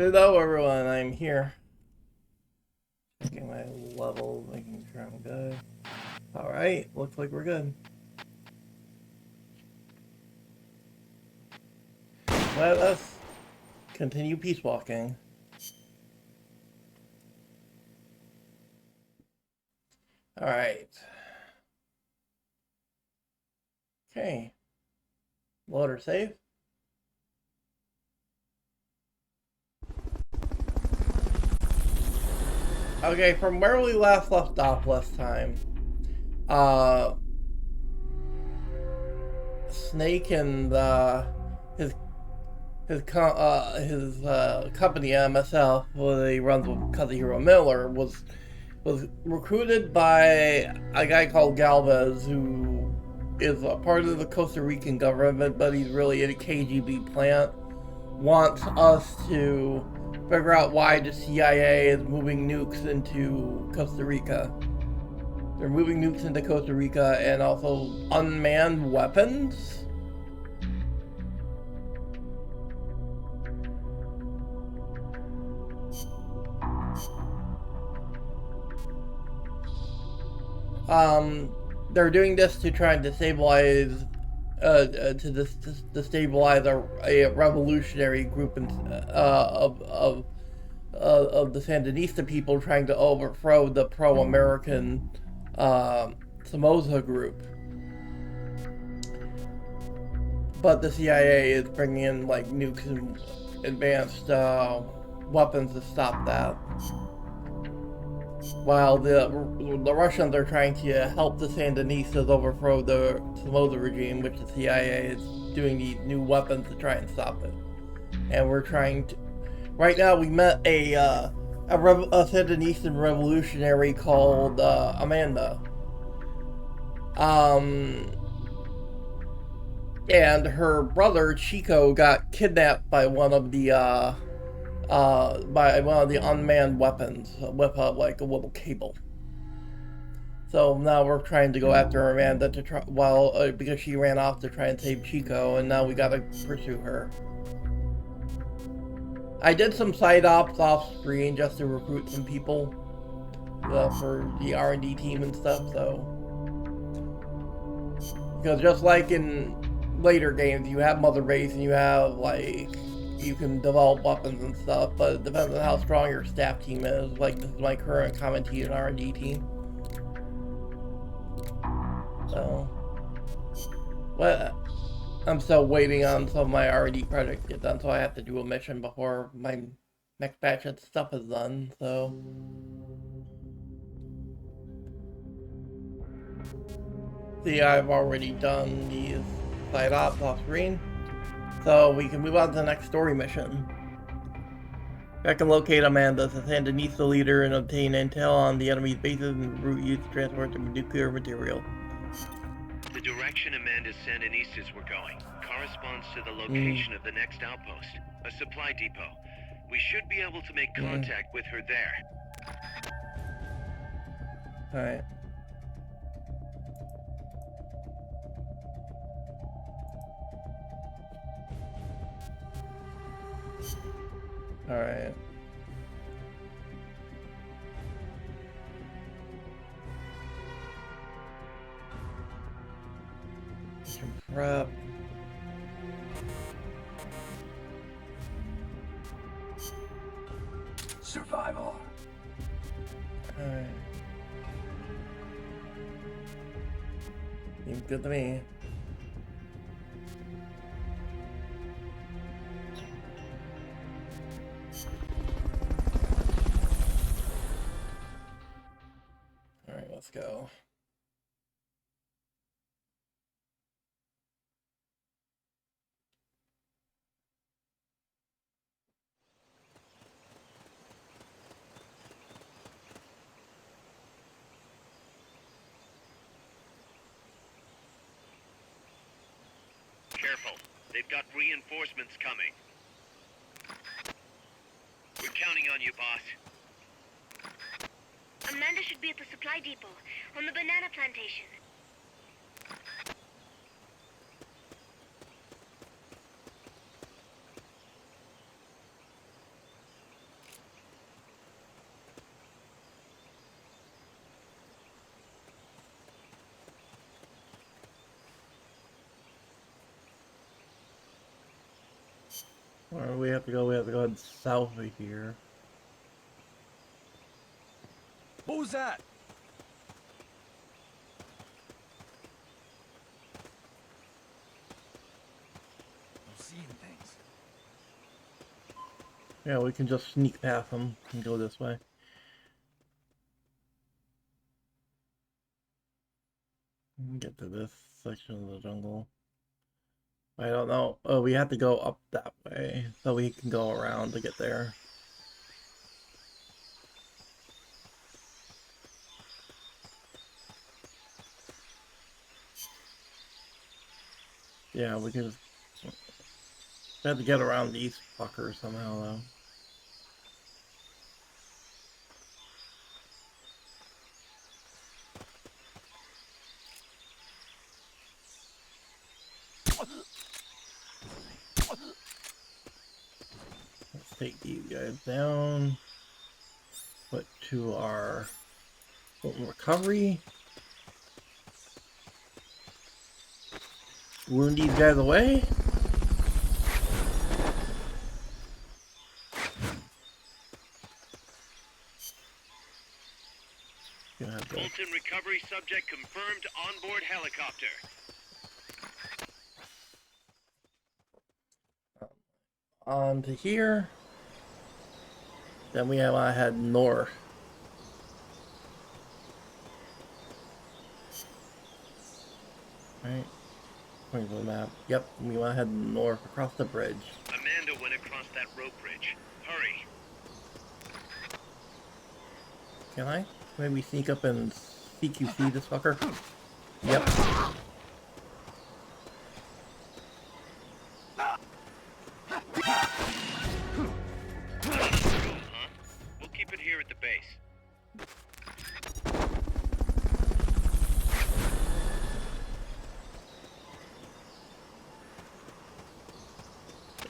Hello everyone, I'm here. Checking my level, making sure I'm good. Alright, looks like we're good. Let us continue peace walking. Alright. Okay. Load or save. Okay, from where we left off last time, Snake and his company MSF, where he runs with Cousin Hero Miller, was recruited by a guy called Galvez, who is a part of the Costa Rican government, but he's really in a KGB plant. Wants us to figure out why the CIA is moving nukes into Costa Rica. They're moving nukes into Costa Rica and also unmanned weapons. They're doing this to try and destabilize, destabilize a revolutionary group of the Sandinista people trying to overthrow the pro-American Somoza group. But the CIA is bringing in like nukes and advanced weapons to stop that. While the Russians are trying to help the Sandinistas overthrow the Somoza regime, which the CIA is doing these new weapons to try and stop it. And we're trying to... Right now we met a Sandinistan revolutionary called Amanda. And her brother Chico got kidnapped by one of the unmanned weapons with like a little cable. So now we're trying to go after Amanda to try, because she ran off to try and save Chico, and now we gotta pursue her. I did some side ops off screen just to recruit some people for the R&D team and stuff. So because just like in later games, you have Mother Base and you have like you can develop weapons and stuff, but it depends on how strong your staff team is. Like this is my current commentator and R&D team. So, but I'm still waiting on some of my R&D projects to get done, so I have to do a mission before my next batch of stuff is done. So, see, I've already done these side ops off screen, so we can move on to the next story mission. I can locate Amanda, the Sandinista leader, and obtain intel on the enemy's bases and the route used to transport the nuclear material. The direction Amanda's Sandinistas were going corresponds to the location of the next outpost, a supply depot. We should be able to make contact with her there. Alright. Alright. Prep. Survival. Alright. Seems good to me. Alright, let's go. Careful. They've got reinforcements coming. We're counting on you, boss. Amanda should be at the supply depot, on the banana plantation. Where do we have to go? We have to go south of here. What was that? I'm seeing things. Yeah, we can just sneak past them and go this way. Get to this section of the jungle. I don't know. Oh, we have to go up that way, so we can go around to get there. Yeah, we can just... We have to get around these fuckers somehow, though. Let's take these guys down. Put to our recovery. Wound these guys away. Fulton recovery subject confirmed onboard helicopter. On to here. Then we have to head north. Right. According to the map. Yep, we want to head north across the bridge. Amanda went across that rope bridge. Hurry. Can I? Maybe sneak up and CQC this fucker? Yep. Huh? We'll keep it here at the base.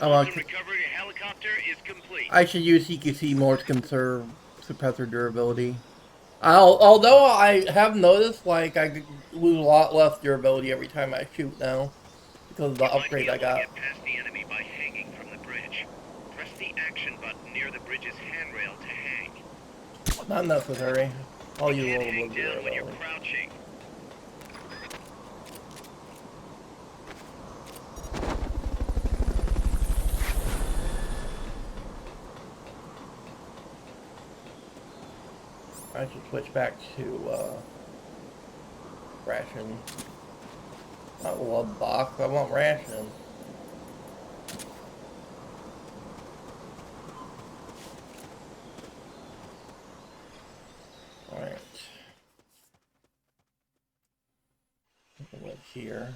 Recovery helicopter is complete. I should use CQC more to conserve suppressor durability. Although I have noticed, like, I lose a lot less durability every time I shoot now. Because of the upgrade I got. Get past the enemy by hanging from the bridge. Press the action button near the bridge's handrail to hang. Not necessary. I'll use a little hang bit of down when you're durability. crouching. I should switch back to ration. Not love box, I want ration. Alright. What's here?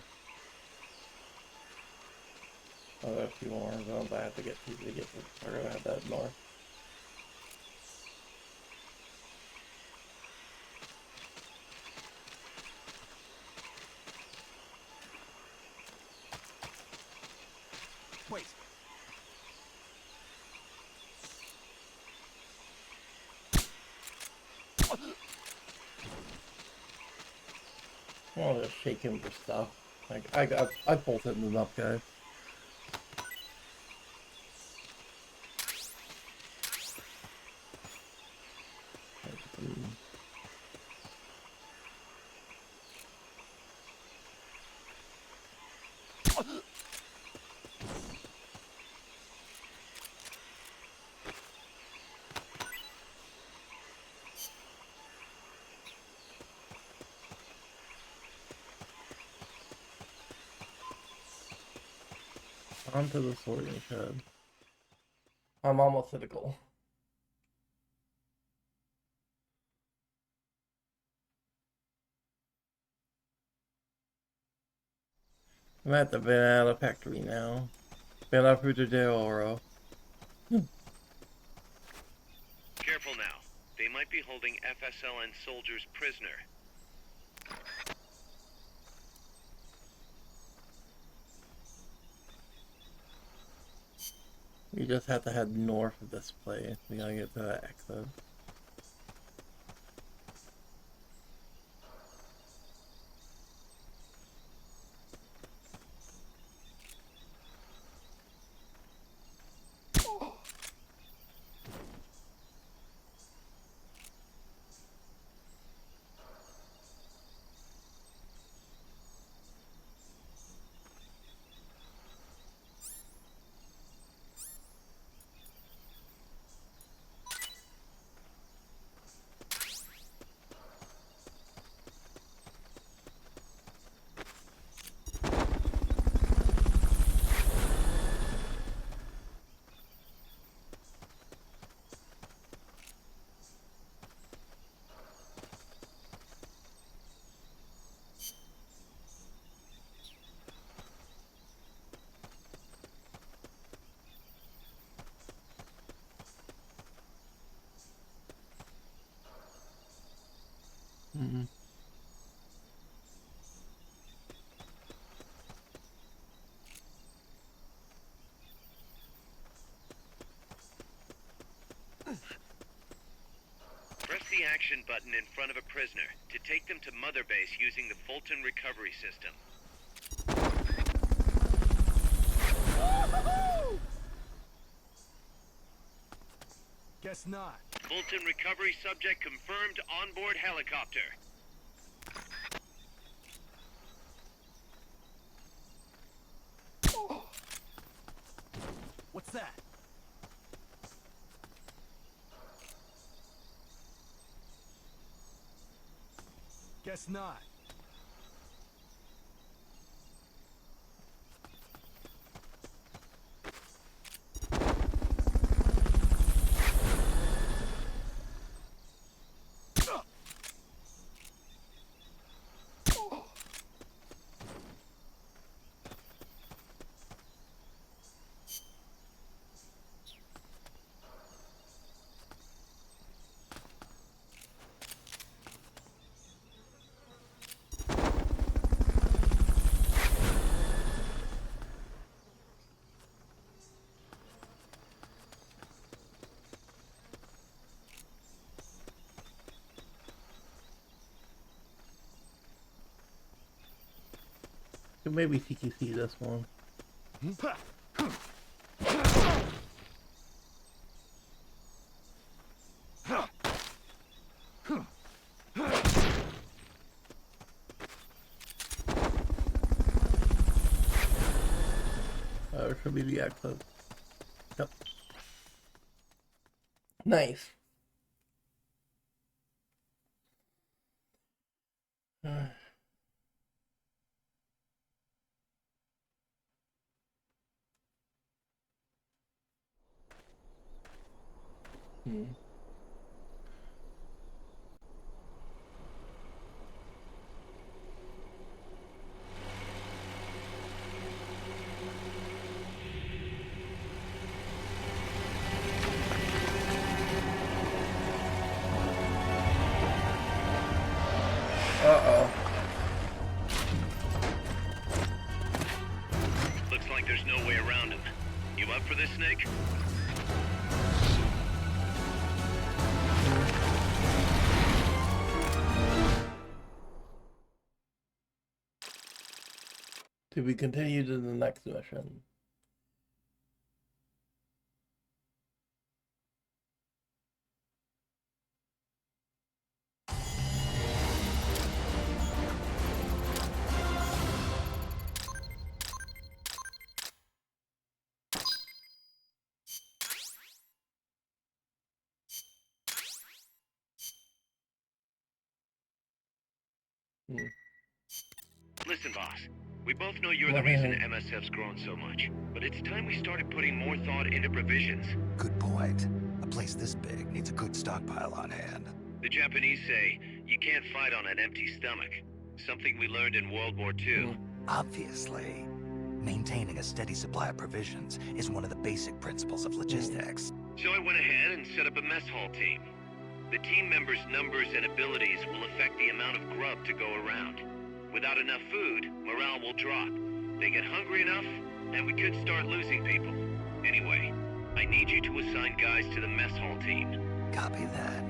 Oh, there's a few more zones I have to get to get to. We're gonna have that north. Wait. I'll just shake him for stuff. Like I pulled him up, guys. Onto the sorting shed. I'm almost at the goal. I'm at the banana factory now. Banana Fruta de Oro. Careful now. They might be holding FSLN soldiers prisoner. We just have to head north of this place. We gotta get to that exit. action button in front of a prisoner to take them to Mother Base using the Fulton recovery system. Guess not. Fulton recovery subject confirmed onboard helicopter. What's that? Guess not. Maybe TQC this one. Should be the exit. Yep. Nice. Uh-oh. Looks like there's no way around him. You up for this, Snake? To be continued in the next mission. Listen, boss. We both know you're the reason MSF's grown so much. But it's time we started putting more thought into provisions. Good point. A place this big needs a good stockpile on hand. The Japanese say, you can't fight on an empty stomach. Something we learned in World War II. Obviously. Maintaining a steady supply of provisions is one of the basic principles of logistics. So I went ahead and set up a mess hall team. The team members' numbers and abilities will affect the amount of grub to go around. Without enough food, morale will drop. They get hungry enough, and we could start losing people. Anyway, I need you to assign guys to the mess hall team. Copy that.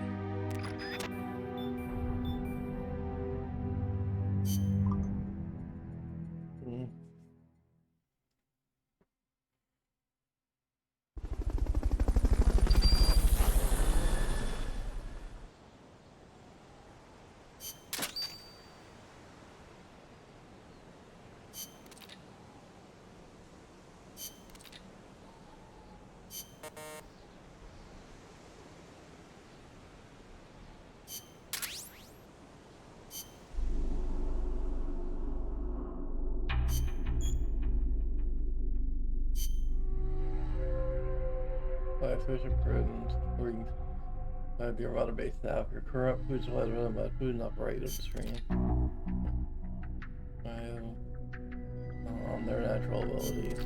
Fish prisons, including your Mother Base staff, your current food supply is run by food and operative stream. Their natural abilities.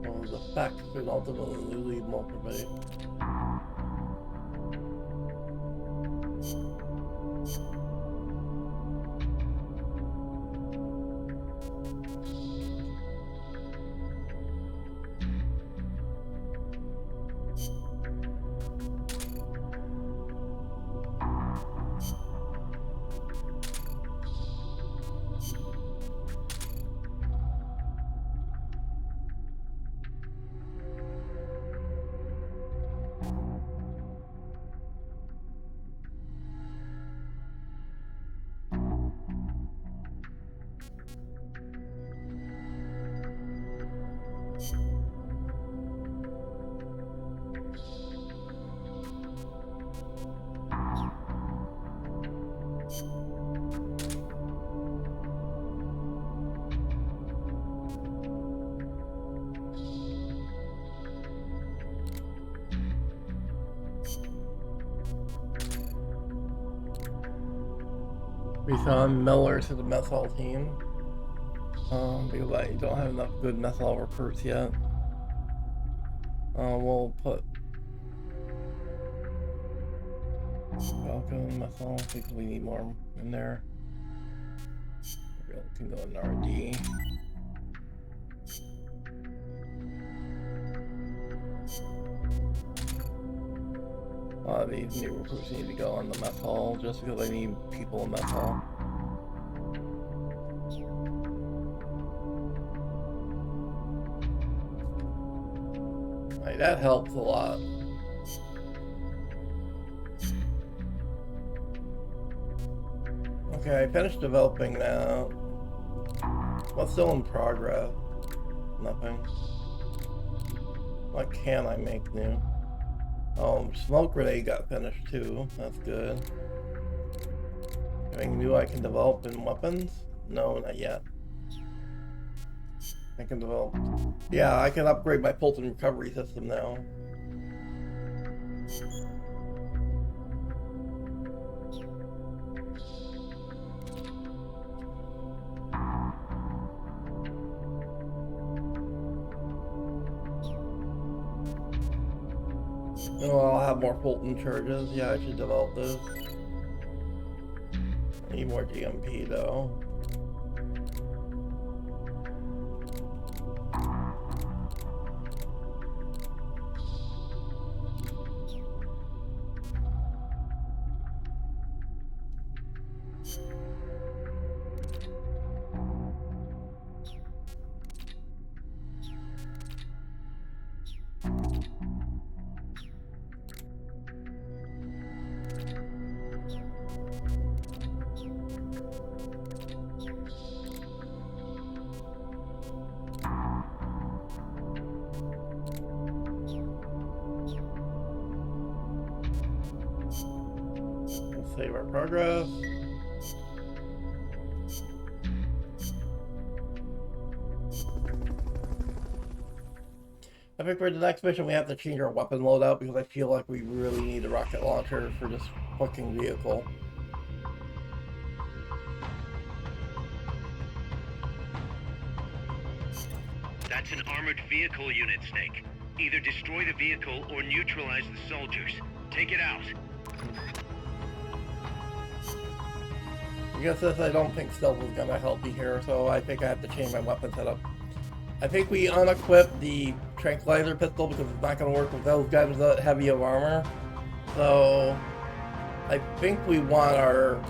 Well, the fact could ultimately lead multiple. Resign Miller to the mess hall team. Because I don't have enough good mess hall recruits yet. We'll put Falcon mess hall. I think we need more in there. We can go in R&D. A lot of these new recruits need to go on the mess hall just because I need people in mess hall. Like, that helps a lot. Okay, I finished developing that. What's still in progress? Nothing. What can I make new? Smoke grenade got finished too. That's good. Anything new I can develop in weapons? No, not yet. I can develop. Yeah, I can upgrade my Fulton recovery system now. Oh, I'll have more Fulton charges. Yeah, I should develop those. I need more GMP though. Save our progress. I think for the next mission we have to change our weapon loadout because I feel like we really need a rocket launcher for this fucking vehicle. That's an armored vehicle unit, Snake. Either destroy the vehicle or neutralize the soldiers. Take it out. I guess this, I don't think stealth is gonna help me here, so I think I have to change my weapon setup. I think we unequip the tranquilizer pistol because it's not gonna work with those guys with that heavy of armor. So I think we want our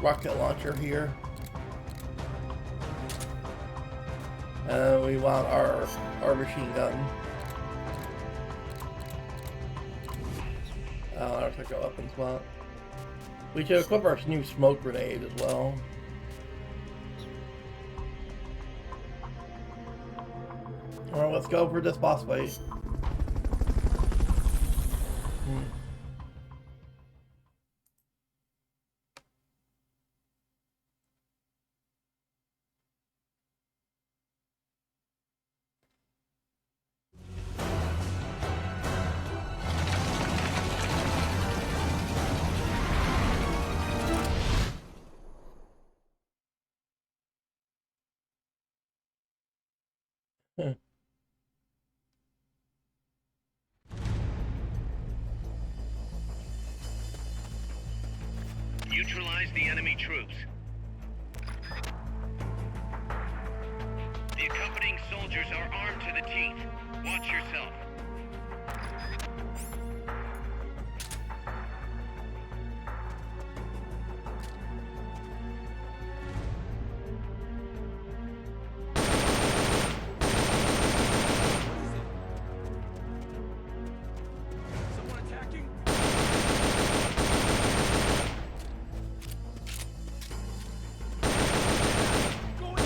rocket launcher here. And we want our machine gun. Our second weapon spot. We should equip our new smoke grenade as well. Alright, let's go for this boss fight. Neutralize the enemy troops. The accompanying soldiers are armed to the teeth. Watch yourself. Someone attacking? Going.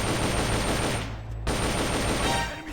Enemy.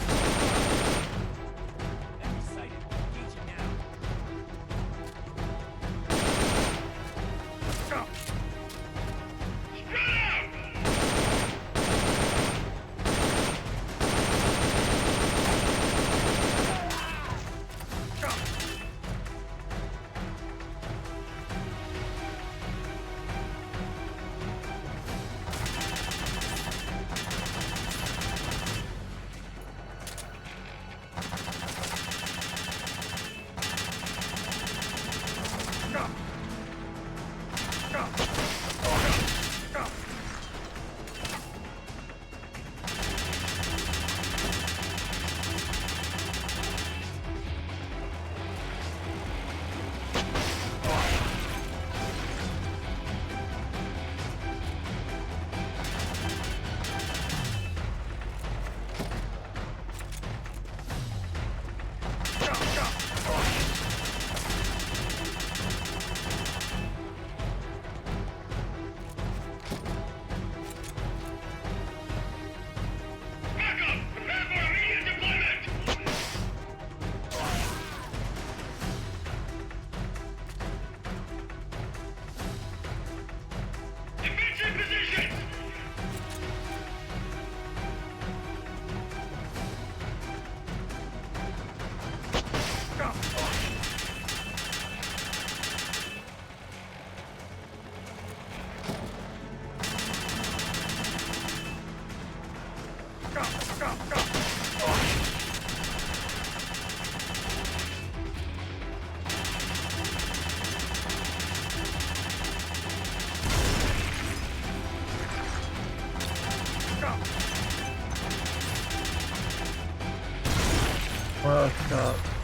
Fucked up.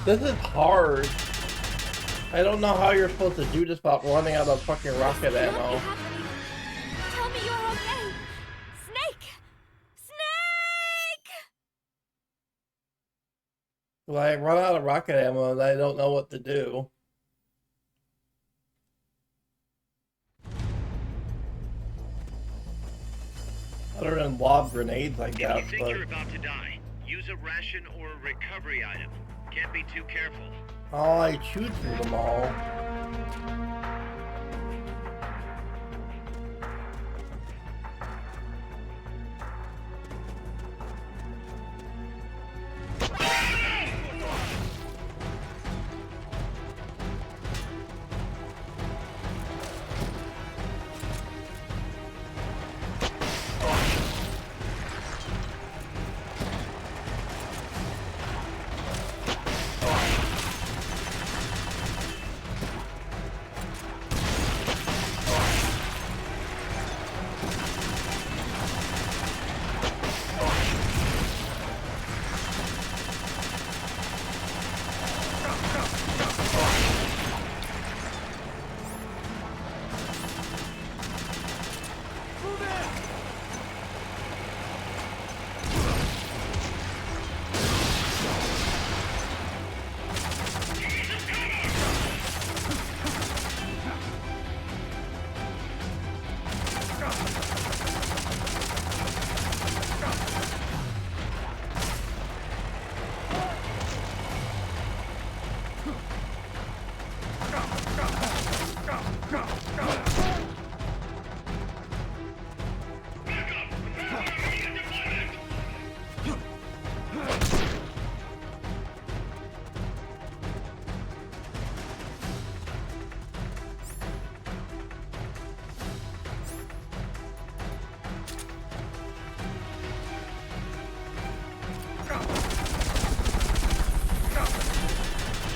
This is hard. I don't know how you're supposed to do this without running out of fucking rocket ammo. Tell me you're okay. Snake! Snake! Well, I run out of rocket ammo and I don't know what to do. Other than lob grenades, I guess, If you think but... you're about to die, use a ration or a recovery item. Can't be too careful. Oh, I chewed through them all.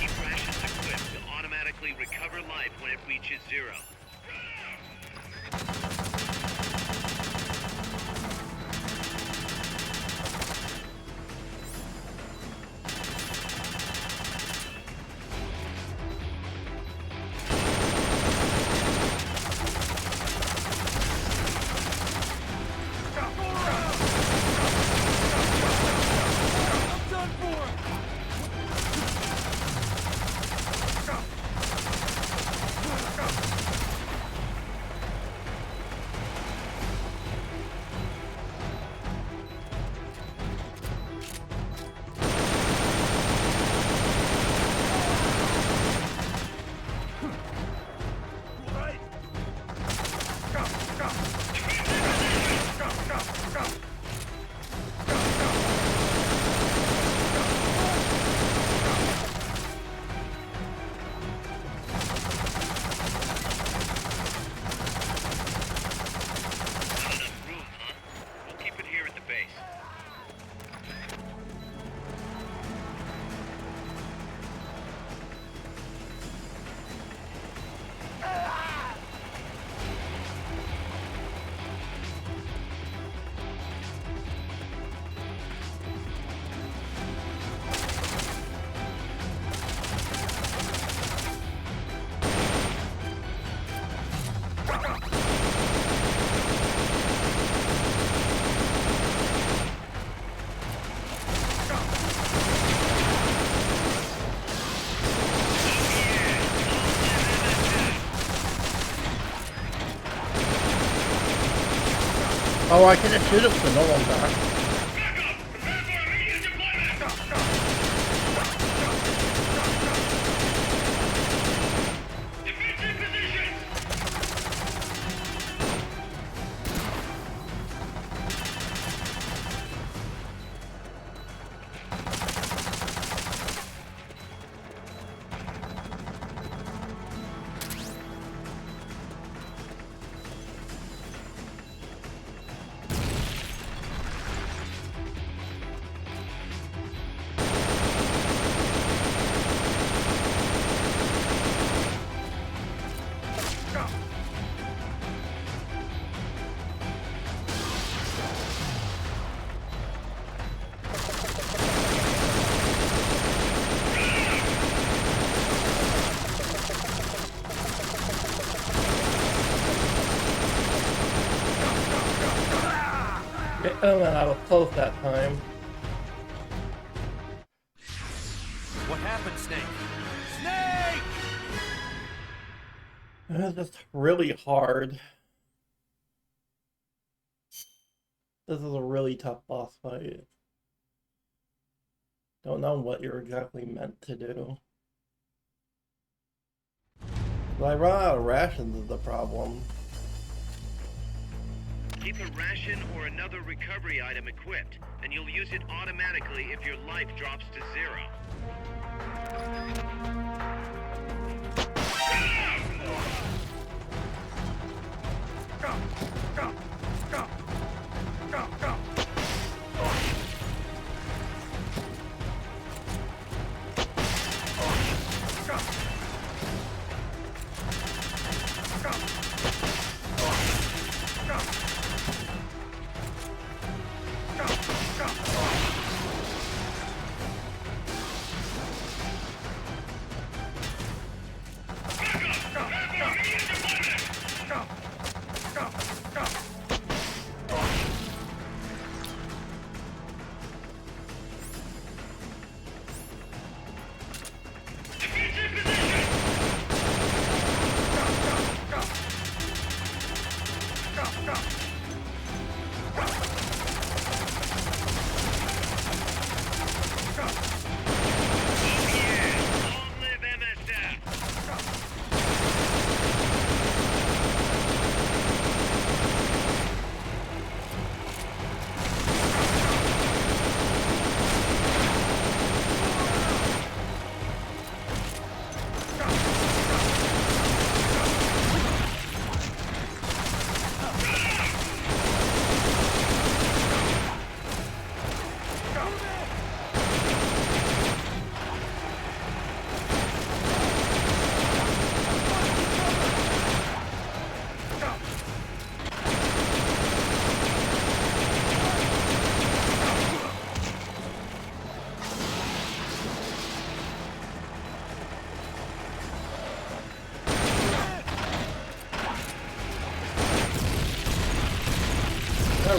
Keep rations equipped to automatically recover life when it reaches zero. Oh, I can just shoot him so no one back. Oh man, I was close that time. What happened, Snake? Snake! This is really hard. This is a really tough boss fight. Don't know what you're exactly meant to do. Well, I run out of rations is the problem. Keep a ration or another recovery item equipped, and you'll use it automatically if your life drops to zero.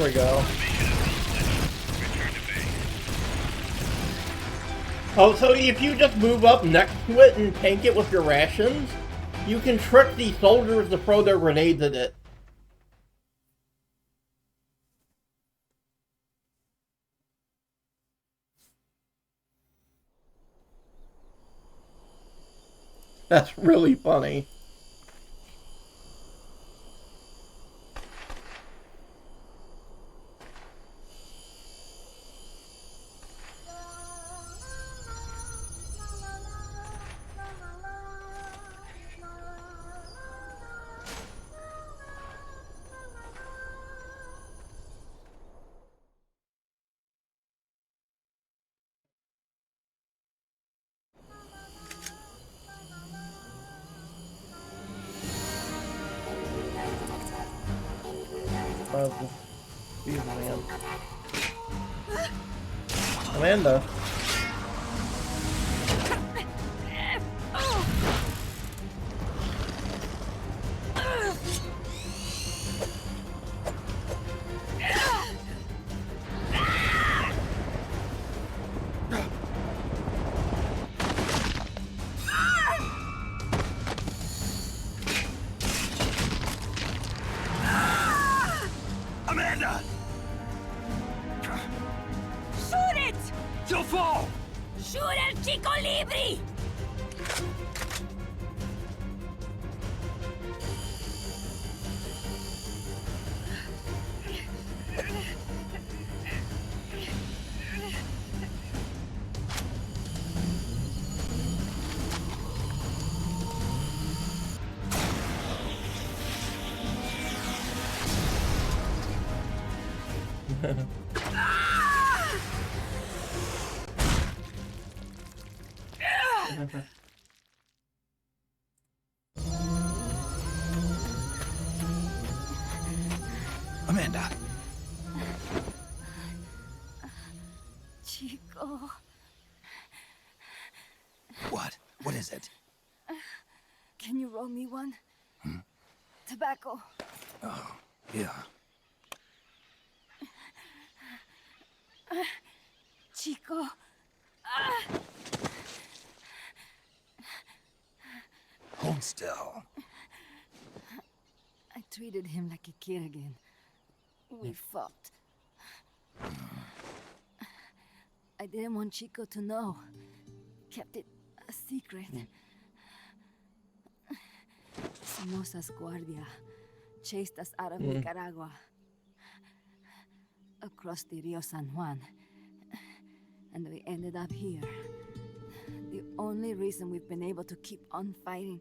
we go. Oh, so if you just move up next to it and tank it with your rations, you can trick the soldiers to throw their grenades at it. That's really funny. Excuse me, man. Amanda. Amanda! Shoot it! You'll fall! Shoot el Chico Libri! Amanda! Chico. What? What is it? Can you roll me one? Tobacco. Oh, yeah. Chico. Hold still. I treated him like a kid again. We fought. I didn't want Chico to know. Kept it a secret. Somoza's Guardia chased us out of Nicaragua. Across the Rio San Juan. And we ended up here. The only reason we've been able to keep on fighting.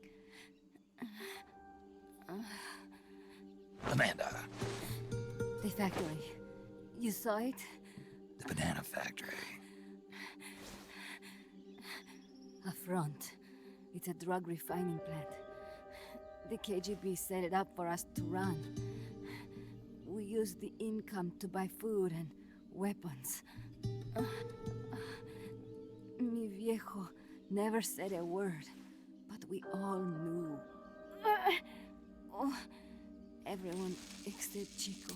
Amanda. The factory. You saw it? The banana factory. A front. It's a drug refining plant. The KGB set it up for us to run. We used the income to buy food and weapons. Mi viejo never said a word, but we all knew. Everyone except Chico.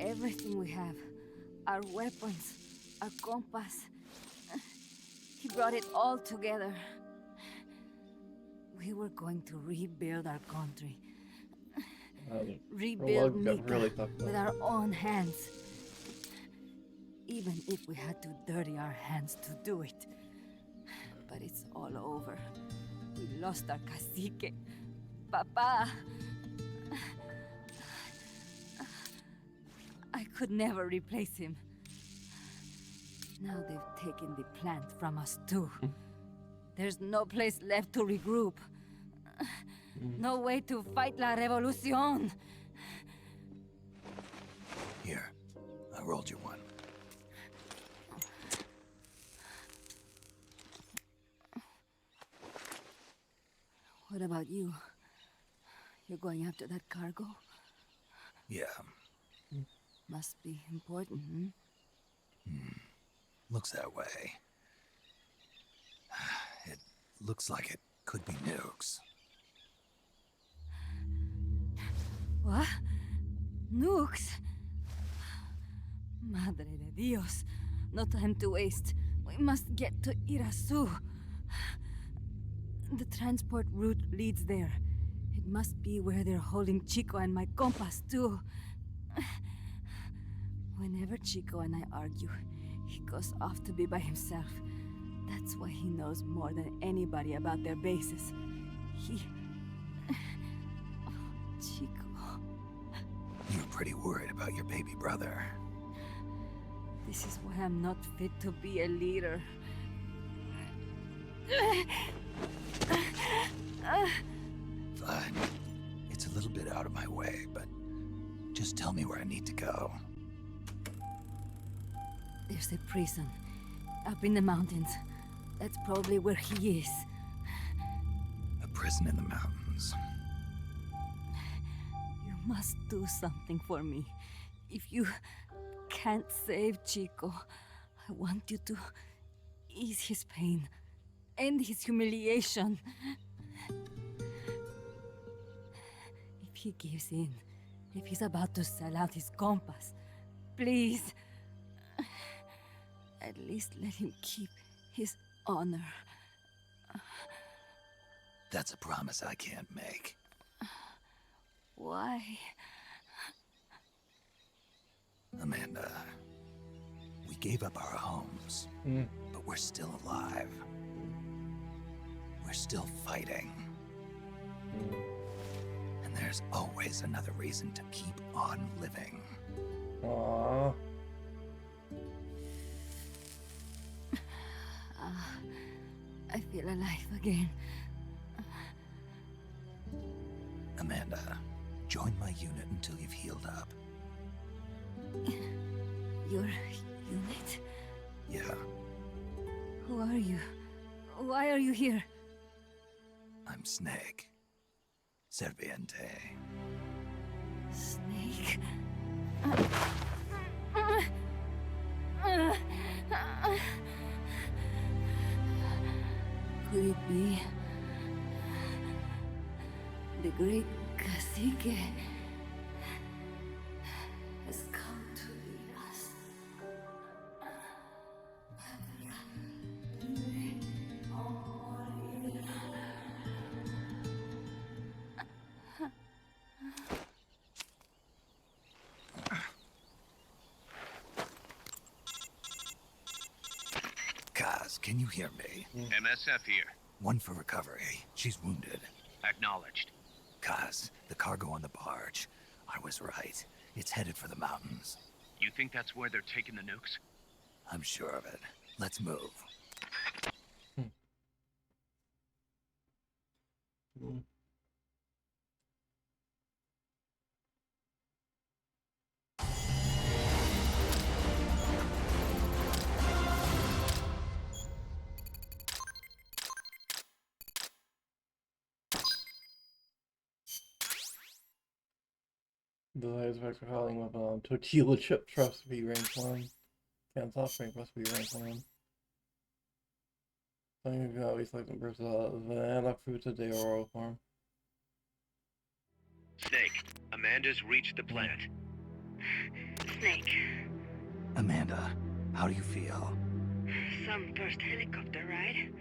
Everything we have. Our weapons, our compass. He brought it all together. We were going to rebuild our country. Rebuild Nika with our own hands. Even if we had to dirty our hands to do it. But it's all over. We lost our cacique. Papa. I could never replace him. Now they've taken the plant from us too. There's no place left to regroup. No way to fight la revolución. Here, I rolled you one. What about you? You're going after that cargo? Yeah. Must be important, Looks that way. It looks like it could be nukes. What? Nukes? Madre de Dios. No time to waste. We must get to Irasu. The transport route leads there. It must be where they're holding Chico and my compas, too. Whenever Chico and I argue, he goes off to be by himself. That's why he knows more than anybody about their bases. He... Oh, Chico... You're pretty worried about your baby brother. This is why I'm not fit to be a leader. Fine. It's a little bit out of my way, but just tell me where I need to go. There's a prison up in the mountains. That's probably where he is. A prison in the mountains. You must do something for me. If you can't save Chico, I want you to ease his pain, end his humiliation. If he gives in, if he's about to sell out his compass, please, at least let him keep his honor. That's a promise I can't make. Why? Amanda, we gave up our homes, but we're still alive. We're still fighting. And there's always another reason to keep on living. Aww. I feel alive again. Amanda, join my unit until you've healed up. Your unit? Yeah, Who are you? Why are you here? I'm Snake. Serviente. Snake? Could it be the great cacique has come to lead us? Kaz, can you hear me? MSF here. One for recovery. She's wounded. Acknowledged. Kaz, the cargo on the barge. I was right. It's headed for the mountains. You think that's where they're taking the nukes? I'm sure of it. Let's move. Desires vector howling weapon on tortilla chips recipe rank 1. Can soft drink recipe rank 1. Something you always like them versus banana fruit today or oil farm. Snake, Amanda's reached the plant. Snake, Amanda, how do you feel? some first helicopter ride.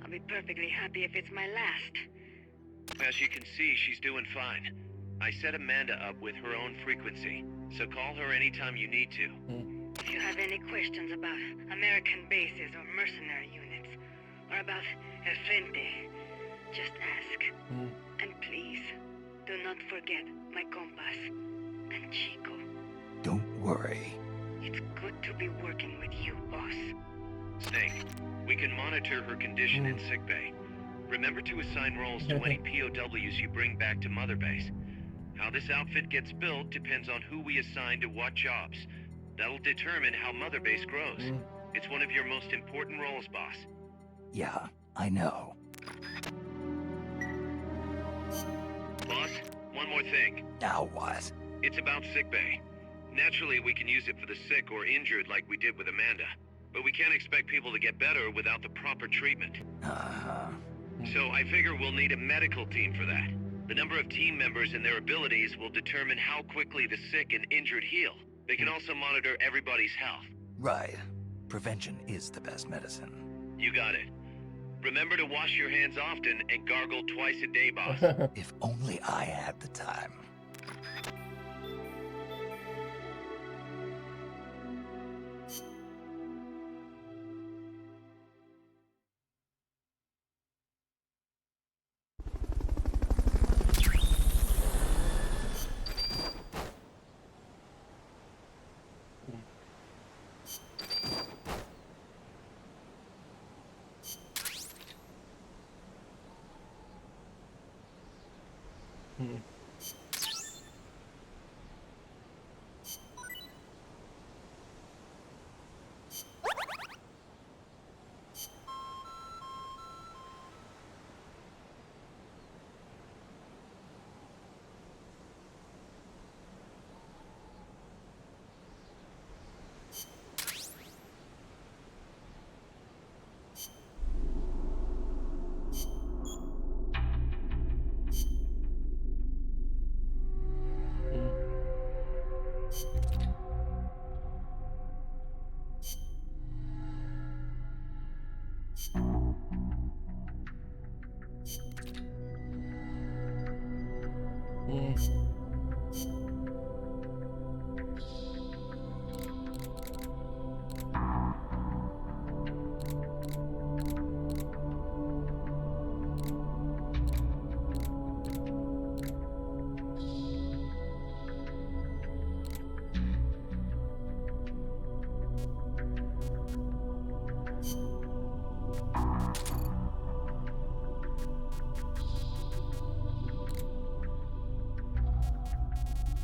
I'll be perfectly happy if it's my last. As you can see, she's doing fine. I set Amanda up with her own frequency, so call her anytime you need to. If you have any questions about American bases or mercenary units, or about El Frente, just ask. And please, do not forget my compass and Chico. Don't worry. It's good to be working with you, boss. Snake, we can monitor her condition in sickbay. Remember to assign roles to any POWs you bring back to Mother Base. How this outfit gets built depends on who we assign to what jobs. That'll determine how Mother Base grows. It's one of your most important roles, boss. Yeah, I know. Boss, one more thing. Now what? It's about sickbay. Naturally, we can use it for the sick or injured like we did with Amanda. But we can't expect people to get better without the proper treatment. Uh-huh. So I figure we'll need a medical team for that. The number of team members and their abilities will determine how quickly the sick and injured heal. They can also monitor everybody's health. Right. Prevention is the best medicine. You got it. Remember to wash your hands often and gargle twice a day, boss. If only I had the time.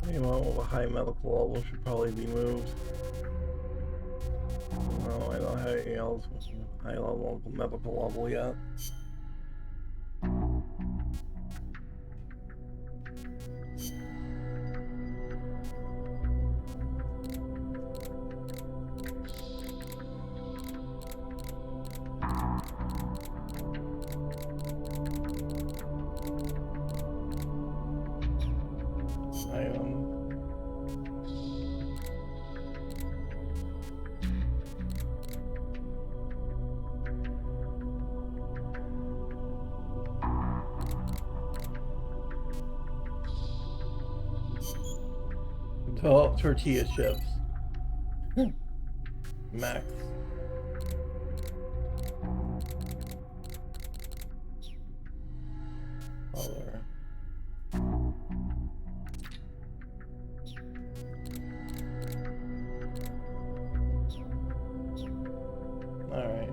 Anyone with a high medical level should probably be moved. No, I don't have anything else with a high level medical level yet. Develop tortilla chips. Max. Color. Alright.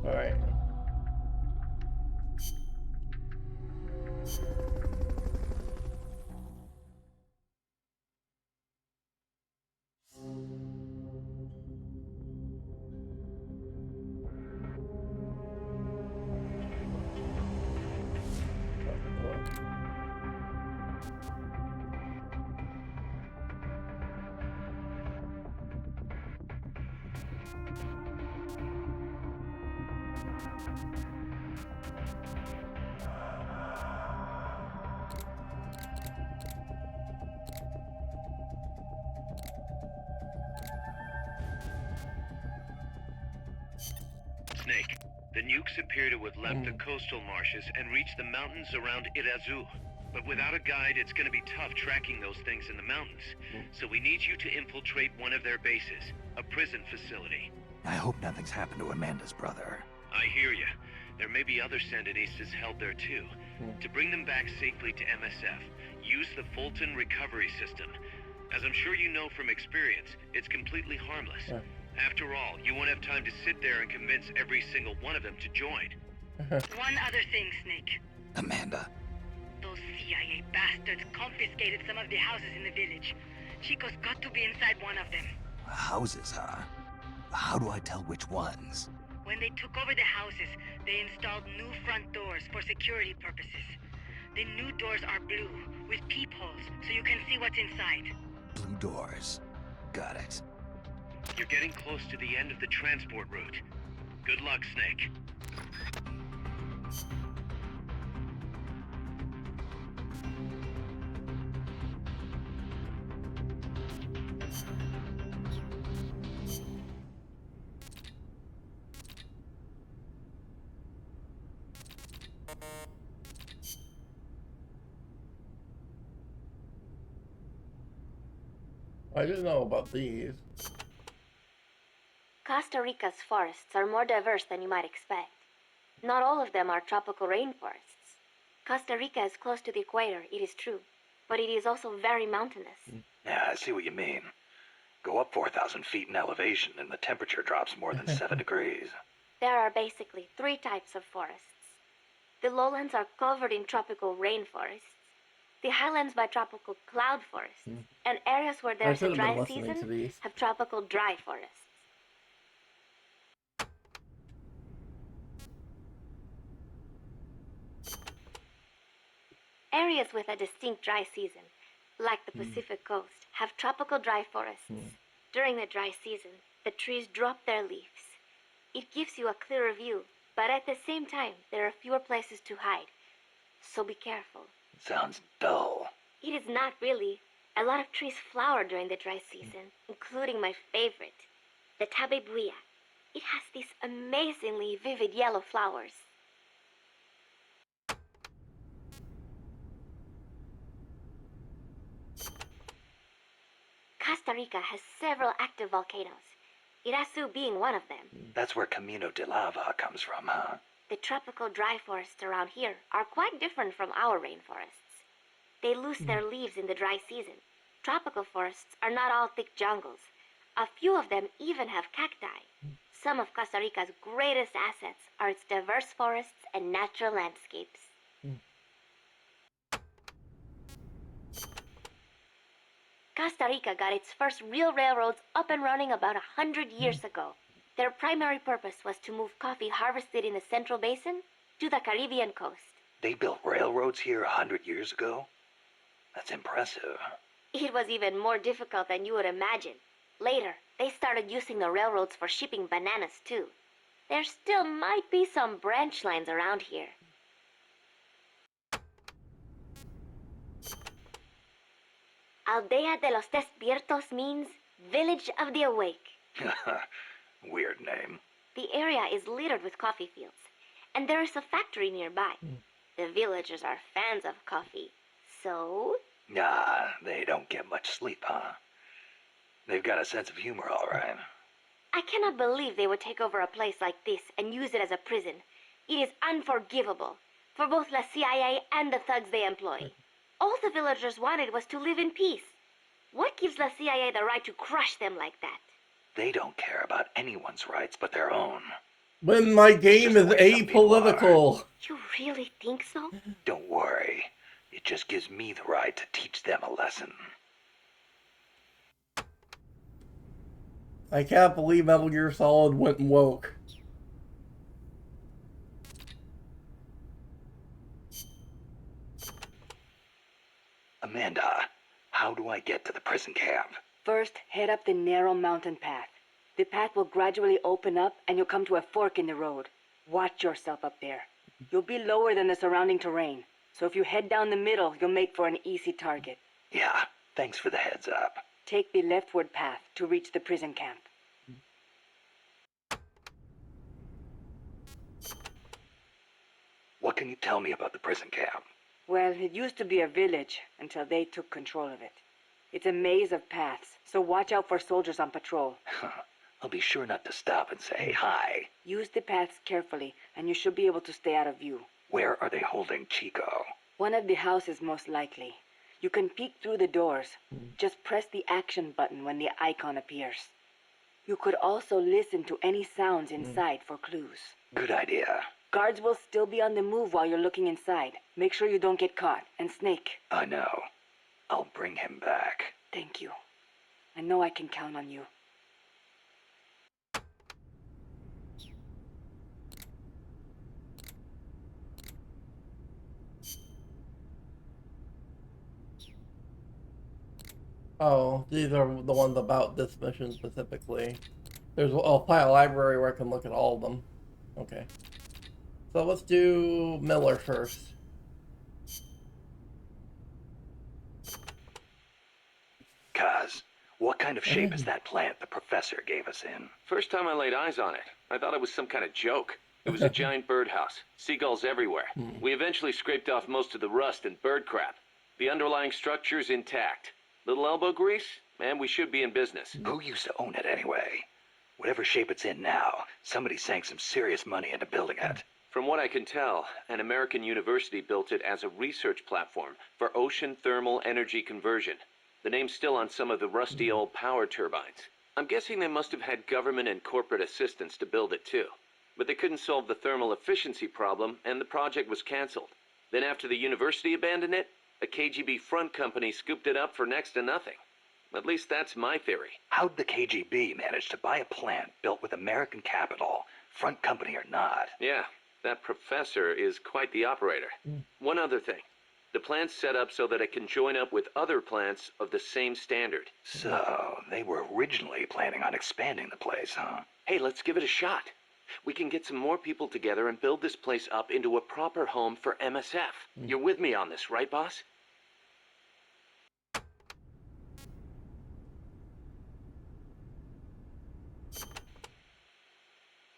Alright. Snake, the nukes appear to have left the coastal marshes and reached the mountains around Irazu. But without a guide, it's going to be tough tracking those things in the mountains. So we need you to infiltrate one of their bases, a prison facility. I hope nothing's happened to Amanda's brother. I hear you. There may be other Sandinistas held there too. To bring them back safely to MSF, use the Fulton recovery system. As I'm sure you know from experience, it's completely harmless. After all, you won't have time to sit there and convince every single one of them to join. One other thing, Snake. Amanda. Those CIA bastards confiscated some of the houses in the village. Chico's got to be inside one of them. Houses, huh? How do I tell which ones? When they took over the houses, they installed new front doors for security purposes. The new doors are blue, with peepholes, so you can see what's inside. Blue doors. Got it. You're getting close to the end of the transport route. Good luck, Snake. I didn't know about these. Costa Rica's forests are more diverse than you might expect. Not all of them are tropical rainforests. Costa Rica is close to the equator, it is true, but it is also very mountainous. Yeah, I see what you mean. Go up 4,000 feet in elevation and the temperature drops more than 7 degrees. There are basically 3 types of forests. The lowlands are covered in tropical rainforests, the highlands by tropical cloud forests, and areas where I there's should a have been dry listening to season these. have tropical dry forests. Areas with a distinct dry season, like the Pacific coast, have tropical dry forests. During the dry season, the trees drop their leaves. It gives you a clearer view, but at the same time, there are fewer places to hide. So be careful. Sounds dull. It is not really. A lot of trees flower during the dry season, including my favorite, the tabebuya. It has these amazingly vivid yellow flowers. Costa Rica has several active volcanoes, Irasu being one of them. That's where Camino de Lava comes from, huh? The tropical dry forests around here are quite different from our rainforests. They lose their leaves in the dry season. Tropical forests are not all thick jungles. A few of them even have cacti. Some of Costa Rica's greatest assets are its diverse forests and natural landscapes. Costa Rica got its first real railroads up and running about 100 years ago. Their primary purpose was to move coffee harvested in the Central Basin to the Caribbean coast. They built railroads here 100 years ago? That's impressive. It was even more difficult than you would imagine. Later, they started using the railroads for shipping bananas too. There still might be some branch lines around here. Aldea de los Despiertos means Village of the Awake. Weird name. The area is littered with coffee fields, and there is a factory nearby. The villagers are fans of coffee, so... Nah, they don't get much sleep, huh? They've got a sense of humor, all right. I cannot believe they would take over a place like this and use it as a prison. It is unforgivable for both the CIA and the thugs they employ. All the villagers wanted was to live in peace. What gives the CIA the right to crush them like that? They don't care about anyone's rights but their own. When my game Just is the way some people apolitical. You really think so? Don't worry. It just gives me the right to teach them a lesson. I can't believe Metal Gear Solid went woke. Amanda, how do I get to the prison camp? First, head up the narrow mountain path. The path will gradually open up and you'll come to a fork in the road. Watch yourself up there. You'll be lower than the surrounding terrain, so if you head down the middle, you'll make for an easy target. Yeah, thanks for the heads up. Take the leftward path to reach the prison camp. What can you tell me about the prison camp? Well, it used to be a village until they took control of it. It's a maze of paths, so watch out for soldiers on patrol. I'll be sure not to stop and say hi. Use the paths carefully, and you should be able to stay out of view. Where are they holding Chico? One of the houses, most likely. You can peek through the doors. Just press the action button when the icon appears. You could also listen to any sounds inside for clues. Good idea. Guards will still be on the move while you're looking inside. Make sure you don't get caught. And Snake. I know. I'll bring him back. Thank you. I know I can count on you. Oh, these are the ones about this mission specifically. There's a file library where I can look at all of them. Okay. So let's do Miller first. Kaz, what kind of shape is that plant the professor gave us in? First time I laid eyes on it, I thought it was some kind of joke. It was a giant birdhouse, seagulls everywhere. We eventually scraped off most of the rust and bird crap. The underlying structure's intact. Little elbow grease, and we should be in business. Who used to own it anyway? Whatever shape it's in now, somebody sank some serious money into building it. From what I can tell, an American university built it as a research platform for ocean thermal energy conversion. The name's still on some of the rusty old power turbines. I'm guessing they must have had government and corporate assistance to build it too. But they couldn't solve the thermal efficiency problem, and the project was canceled. Then after the university abandoned it, a KGB front company scooped it up for next to nothing. At least that's my theory. How'd the KGB manage to buy a plant built with American capital, front company or not? Yeah, that professor is quite the operator. One other thing. The plant's set up so that it can join up with other plants of the same standard. So, they were originally planning on expanding the place, huh? Hey, let's give it a shot. We can get some more people together and build this place up into a proper home for MSF. You're with me on this, right, boss?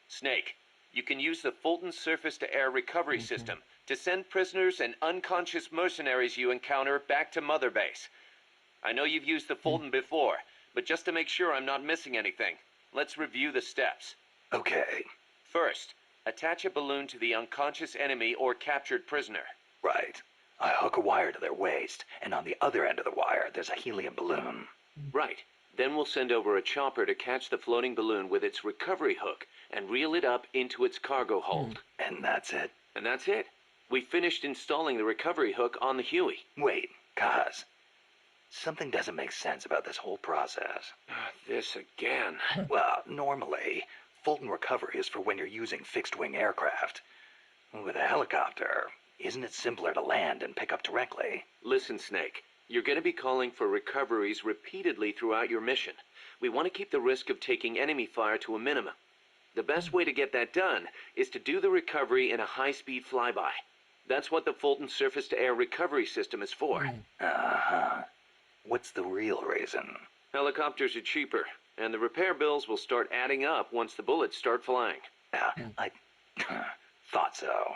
Snake, you can use the Fulton surface-to-air recovery system to send prisoners and unconscious mercenaries you encounter back to Mother Base. I know you've used the Fulton before, but just to make sure I'm not missing anything, let's review the steps. Okay. First, attach a balloon to the unconscious enemy or captured prisoner. Right. I hook a wire to their waist, and on the other end of the wire, there's a helium balloon. Right. Then we'll send over a chopper to catch the floating balloon with its recovery hook and reel it up into its cargo hold. And that's it? And that's it. We finished installing the recovery hook on the Huey. Wait, Kaz. Something doesn't make sense about this whole process. This again. Well, normally, Fulton recovery is for when you're using fixed-wing aircraft. With a helicopter, isn't it simpler to land and pick up directly? Listen, Snake. You're going to be calling for recoveries repeatedly throughout your mission. We want to keep the risk of taking enemy fire to a minimum. The best way to get that done is to do the recovery in a high-speed flyby. That's what the Fulton surface-to-air recovery system is for. Uh-huh. What's the real reason? Helicopters are cheaper, and the repair bills will start adding up once the bullets start flying. I thought so.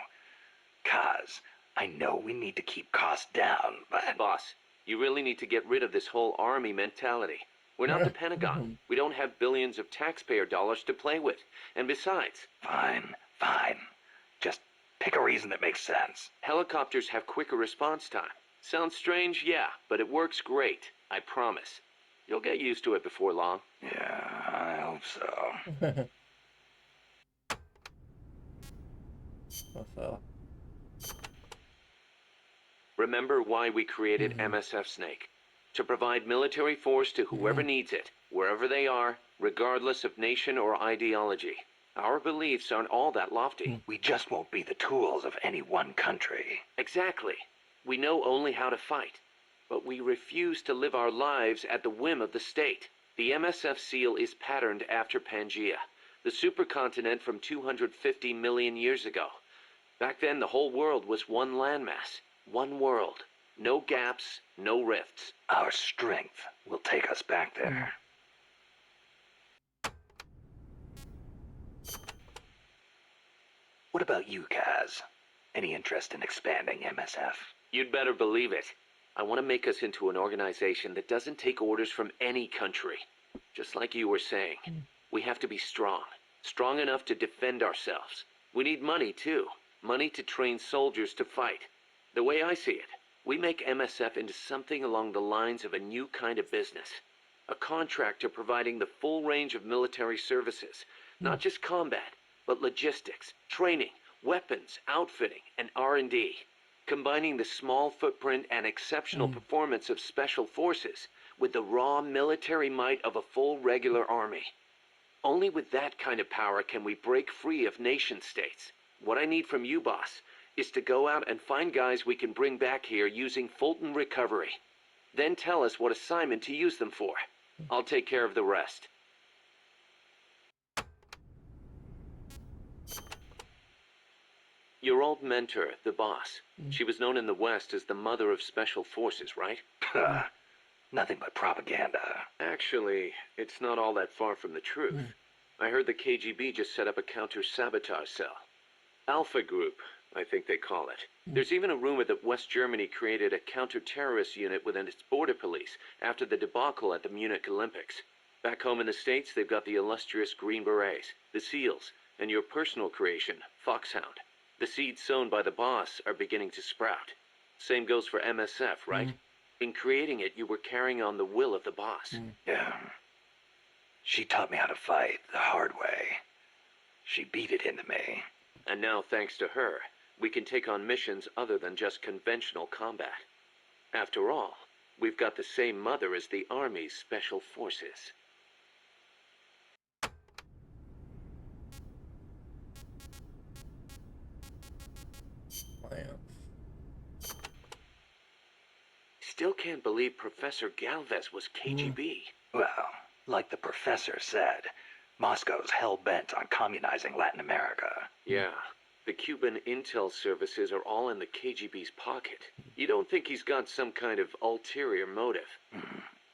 Kaz, I know we need to keep costs down, but... Boss, you really need to get rid of this whole army mentality. We're not the Pentagon. We don't have billions of taxpayer dollars to play with. And besides... Fine. Just pick a reason that makes sense. Helicopters have quicker response time. Sounds strange, yeah, but it works great. I promise. You'll get used to it before long. Yeah, I hope so. What's up? Remember why we created MSF Snake. To provide military force to whoever needs it, wherever they are, regardless of nation or ideology. Our beliefs aren't all that lofty. We just won't be the tools of any one country. Exactly. We know only how to fight. But we refuse to live our lives at the whim of the state. The MSF seal is patterned after Pangaea, the supercontinent from 250 million years ago. Back then, the whole world was one landmass, one world. No gaps, no rifts. Our strength will take us back there. What about you, Kaz? Any interest in expanding MSF? You'd better believe it. I want to make us into an organization that doesn't take orders from any country. Just like you were saying, we have to be strong. Strong enough to defend ourselves. We need money, too. Money to train soldiers to fight. The way I see it, we make MSF into something along the lines of a new kind of business. A contractor providing the full range of military services. Not just combat, but logistics, training, weapons, outfitting, and R&D. Combining the small footprint and exceptional performance of special forces with the raw military might of a full regular army. Only with that kind of power can we break free of nation-states. What I need from you, boss, is to go out and find guys we can bring back here using Fulton Recovery. Then tell us what assignment to use them for. I'll take care of the rest. Your old mentor, the boss. She was known in the West as the Mother of Special Forces, right? Nothing but propaganda. Actually, it's not all that far from the truth. I heard the KGB just set up a counter-sabotage cell. Alpha Group, I think they call it. There's even a rumor that West Germany created a counter-terrorist unit within its border police after the debacle at the Munich Olympics. Back home in the States, they've got the illustrious Green Berets, the SEALs, and your personal creation, Foxhound. The seeds sown by the boss are beginning to sprout. Same goes for MSF, right? In creating it, you were carrying on the will of the boss. Yeah. She taught me how to fight the hard way. She beat it into me. And now, thanks to her, we can take on missions other than just conventional combat. After all, we've got the same mother as the Army's Special Forces. Still can't believe Professor Galvez was KGB. Well, like the professor said, Moscow's hell-bent on communizing Latin America. Yeah, the Cuban intel services are all in the KGB's pocket. You don't think he's got some kind of ulterior motive?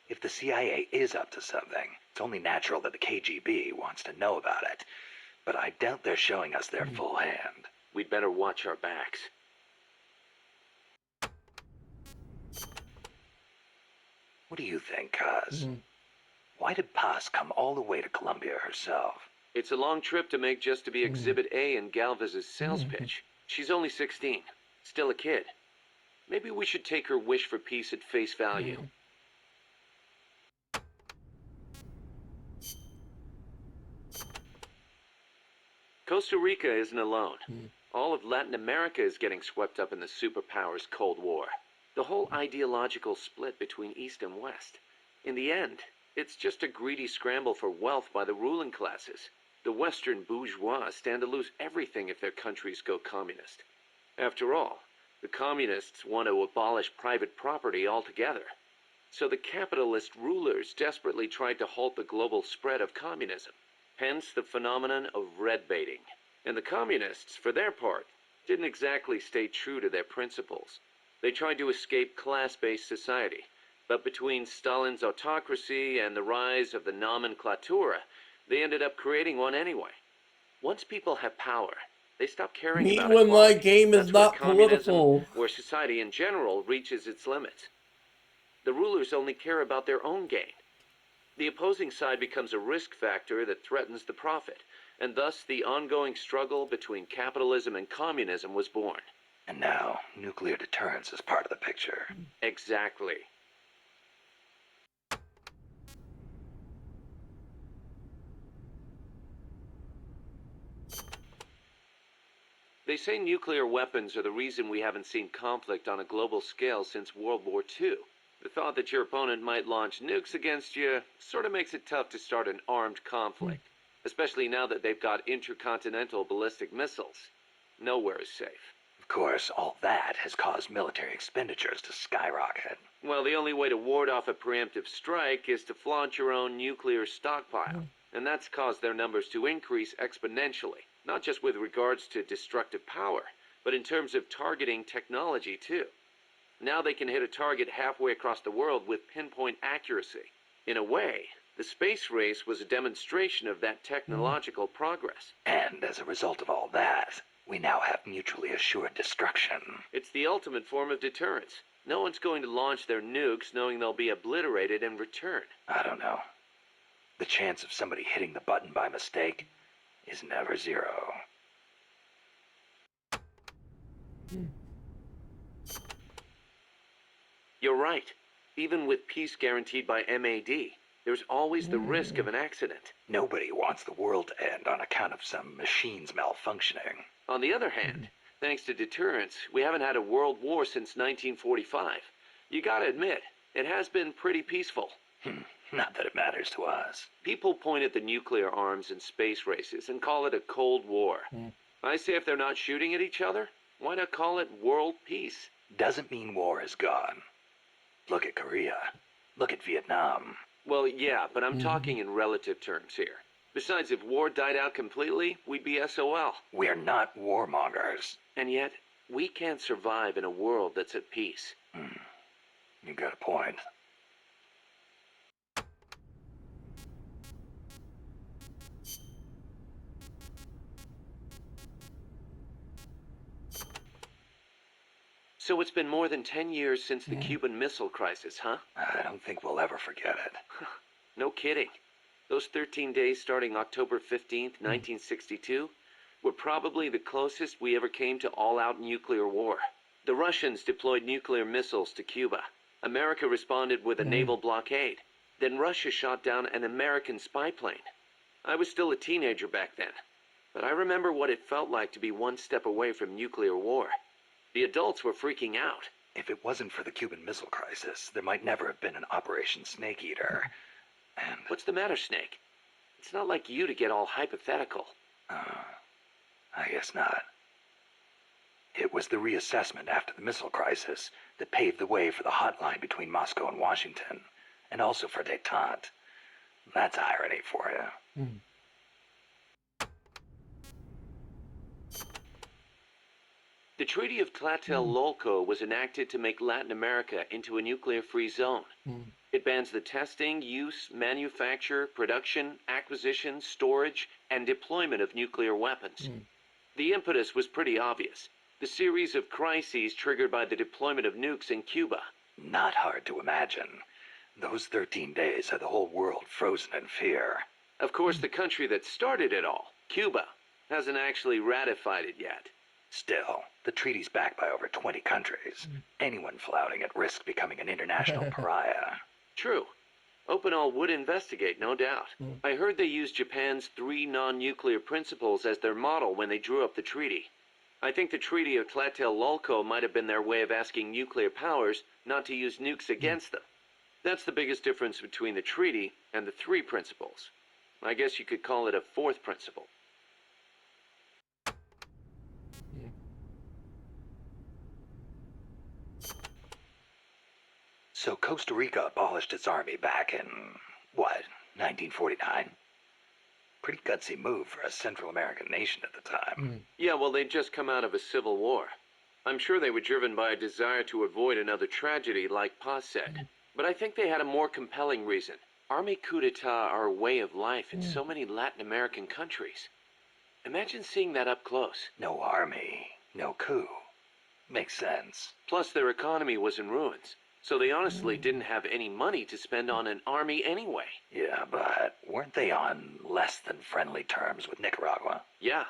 If the CIA is up to something, it's only natural that the KGB wants to know about it. But I doubt they're showing us their full hand. We'd better watch our backs. What do you think, Kaz? Why did Paz come all the way to Colombia herself? It's a long trip to make just to be Exhibit A in Galvez's sales pitch. She's only 16, still a kid. Maybe we should take her wish for peace at face value. Costa Rica isn't alone. All of Latin America is getting swept up in the superpowers' Cold War. The whole ideological split between East and West. In the end, it's just a greedy scramble for wealth by the ruling classes. The Western bourgeois stand to lose everything if their countries go communist. After all, the communists want to abolish private property altogether. So the capitalist rulers desperately tried to halt the global spread of communism. Hence the phenomenon of red baiting. And the communists, for their part, didn't exactly stay true to their principles. They tried to escape class-based society, but between Stalin's autocracy and the rise of the nomenklatura, they ended up creating one anyway. Once people have power, they stop caring about when my equality. game is That's not where communism, political. where society in general reaches its limits. The rulers only care about their own gain. The opposing side becomes a risk factor that threatens the profit, and thus the ongoing struggle between capitalism and communism was born. And now, nuclear deterrence is part of the picture. Exactly. They say nuclear weapons are the reason we haven't seen conflict on a global scale since World War II. The thought that your opponent might launch nukes against you sort of makes it tough to start an armed conflict, especially now that they've got intercontinental ballistic missiles. Nowhere is safe. Of course, all that has caused military expenditures to skyrocket. Well, the only way to ward off a preemptive strike is to flaunt your own nuclear stockpile, and that's caused their numbers to increase exponentially, not just with regards to destructive power, but in terms of targeting technology too. Now they can hit a target halfway across the world with pinpoint accuracy. In a way, the space race was a demonstration of that technological progress. And as a result of all that, we now have mutually assured destruction. It's the ultimate form of deterrence. No one's going to launch their nukes knowing they'll be obliterated in return. I don't know. The chance of somebody hitting the button by mistake is never zero. You're right. Even with peace guaranteed by MAD, there's always the risk of an accident. Nobody wants the world to end on account of some machines malfunctioning. On the other hand, thanks to deterrence, we haven't had a world war since 1945. You gotta admit, It has been pretty peaceful. Not that it matters to us. People point at the nuclear arms and space races and call it a Cold War. I say if they're not shooting at each other, why not call it world peace? Doesn't mean war is gone. Look at Korea. Look at Vietnam. Well, yeah, but I'm talking in relative terms here. Besides, if war died out completely, we'd be SOL. We're not warmongers. And yet, we can't survive in a world that's at peace. You got a point. So it's been more than 10 years since the Cuban Missile Crisis, huh? I don't think we'll ever forget it. No kidding. Those 13 days starting October 15th, 1962, were probably the closest we ever came to all-out nuclear war. The Russians deployed nuclear missiles to Cuba. America responded with a naval blockade. Then Russia shot down an American spy plane. I was still a teenager back then, but I remember what it felt like to be one step away from nuclear war. The adults were freaking out. If it wasn't for the Cuban Missile Crisis, there might never have been an Operation Snake Eater. And... What's the matter, Snake? It's not like you to get all hypothetical. I guess not. It was the reassessment after the missile crisis that paved the way for the hotline between Moscow and Washington, and also for détente. That's irony for you. The Treaty of Tlatelolco was enacted to make Latin America into a nuclear-free zone. It bans the testing, use, manufacture, production, acquisition, storage, and deployment of nuclear weapons. The impetus was pretty obvious. The series of crises triggered by the deployment of nukes in Cuba. Not hard to imagine. Those 13 days had the whole world frozen in fear. Of course, the country that started it all, Cuba, hasn't actually ratified it yet. Still, the treaty's backed by over 20 countries. Anyone flouting it risks becoming an international pariah. True. Opinol would investigate, no doubt. I heard they used Japan's 3 non-nuclear principles as their model when they drew up the treaty. I think the Treaty of Tlatelolco might have been their way of asking nuclear powers not to use nukes against them. That's the biggest difference between the treaty and the 3 principles. I guess you could call it a 4th principle. So Costa Rica abolished its army back in, what, 1949? Pretty gutsy move for a Central American nation at the time. Yeah, well, they'd just come out of a civil war. I'm sure they were driven by a desire to avoid another tragedy like Paz said. But I think they had a more compelling reason. Army coup d'etat are a way of life in so many Latin American countries. Imagine seeing that up close. No army, no coup. Makes sense. Plus, their economy was in ruins. So they honestly didn't have any money to spend on an army anyway. Yeah, but weren't they on less than friendly terms with Nicaragua? Yeah,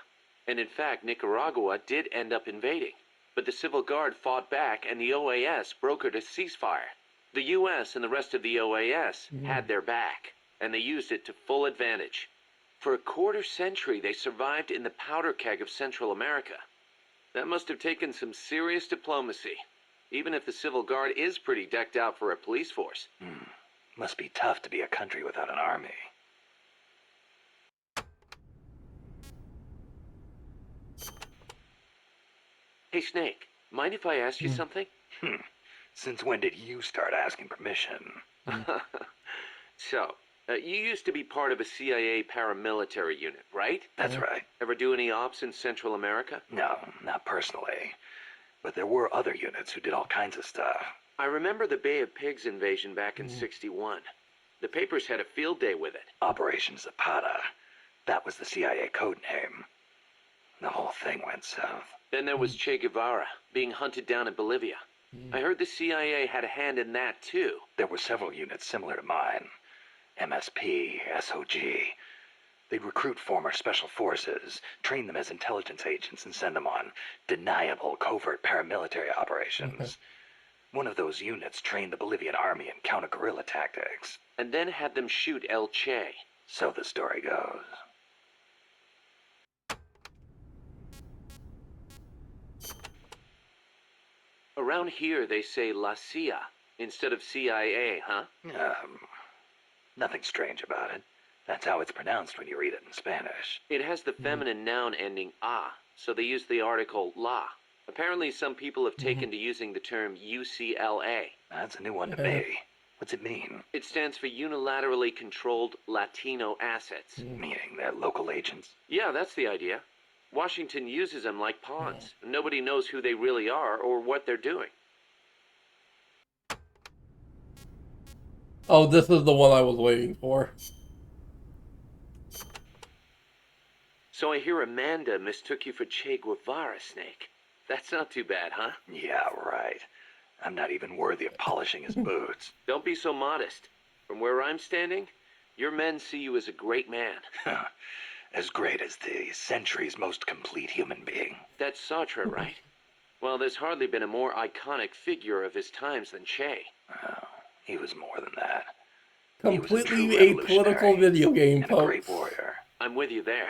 and in fact, Nicaragua did end up invading. But the Civil Guard fought back and the OAS brokered a ceasefire. The US and the rest of the OAS had their back, and they used it to full advantage. For a quarter century, they survived in the powder keg of Central America. That must have taken some serious diplomacy. Even if the Civil Guard is pretty decked out for a police force. Must be tough to be a country without an army. Hey, Snake, mind if I ask you something? Since when did you start asking permission? So, you used to be part of a CIA paramilitary unit, right? That's right. Ever do any ops in Central America? No, not personally. But there were other units who did all kinds of stuff. I remember the Bay of Pigs invasion back in '61. The papers had a field day with it. Operation Zapata. That was the CIA code name. The whole thing went south. Then there was Che Guevara, being hunted down in Bolivia. I heard the CIA had a hand in that, too. There were several units similar to mine. MSP, SOG. They'd recruit former special forces, train them as intelligence agents, and send them on deniable covert paramilitary operations. One of those units trained the Bolivian army in counter-guerrilla tactics. And then had them shoot El Che. So the story goes. Around here, they say La CIA. instead of CIA, huh? Nothing strange about it. That's how it's pronounced when you read it in Spanish. It has the feminine noun ending "a," so they use the article "la." Apparently some people have taken to using the term UCLA. That's a new one to me. What's it mean? It stands for Unilaterally Controlled Latino Assets. Meaning they're local agents? Yeah, that's the idea. Washington uses them like pawns. Nobody knows who they really are or what they're doing. Oh, this is the one I was waiting for. So I hear Amanda mistook you for Che Guevara, Snake. That's not too bad, huh? Yeah, right. I'm not even worthy of polishing his boots. Don't be so modest. From where I'm standing, your men see you as a great man. As great as the century's most complete human being. That's Sartre, right? Well, there's hardly been a more iconic figure of his times than Che. Oh, he was more than that. Completely apolitical video game, and a great folks. warrior. I'm with you there.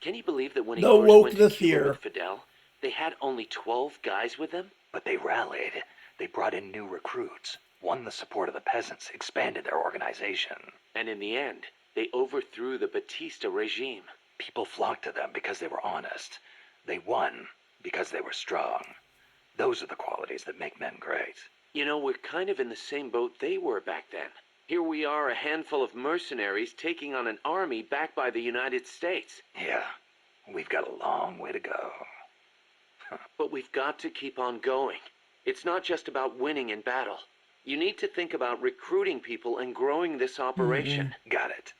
Can you believe that when he No first went to wokeness Cuba here. with Fidel, they had only 12 guys with them? But they rallied. They brought in new recruits, won the support of the peasants, expanded their organization. And in the end, they overthrew the Batista regime. People flocked to them because they were honest. They won because they were strong. Those are the qualities that make men great. You know, we're kind of in the same boat they were back then. Here we are, a handful of mercenaries taking on an army backed by the United States. Yeah, we've got a long way to go. But we've got to keep on going. It's not just about winning in battle. You need to think about recruiting people and growing this operation. Got it.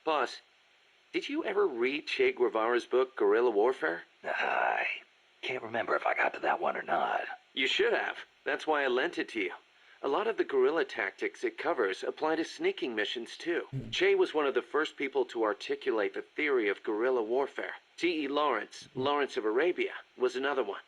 Boss, did you ever read Che Guevara's book, Guerrilla Warfare? I can't remember if I got to that one or not. You should have. That's why I lent it to you. A lot of the guerrilla tactics it covers apply to sneaking missions, too. Che was one of the first people to articulate the theory of guerrilla warfare. T.E. Lawrence, Lawrence of Arabia, was another one.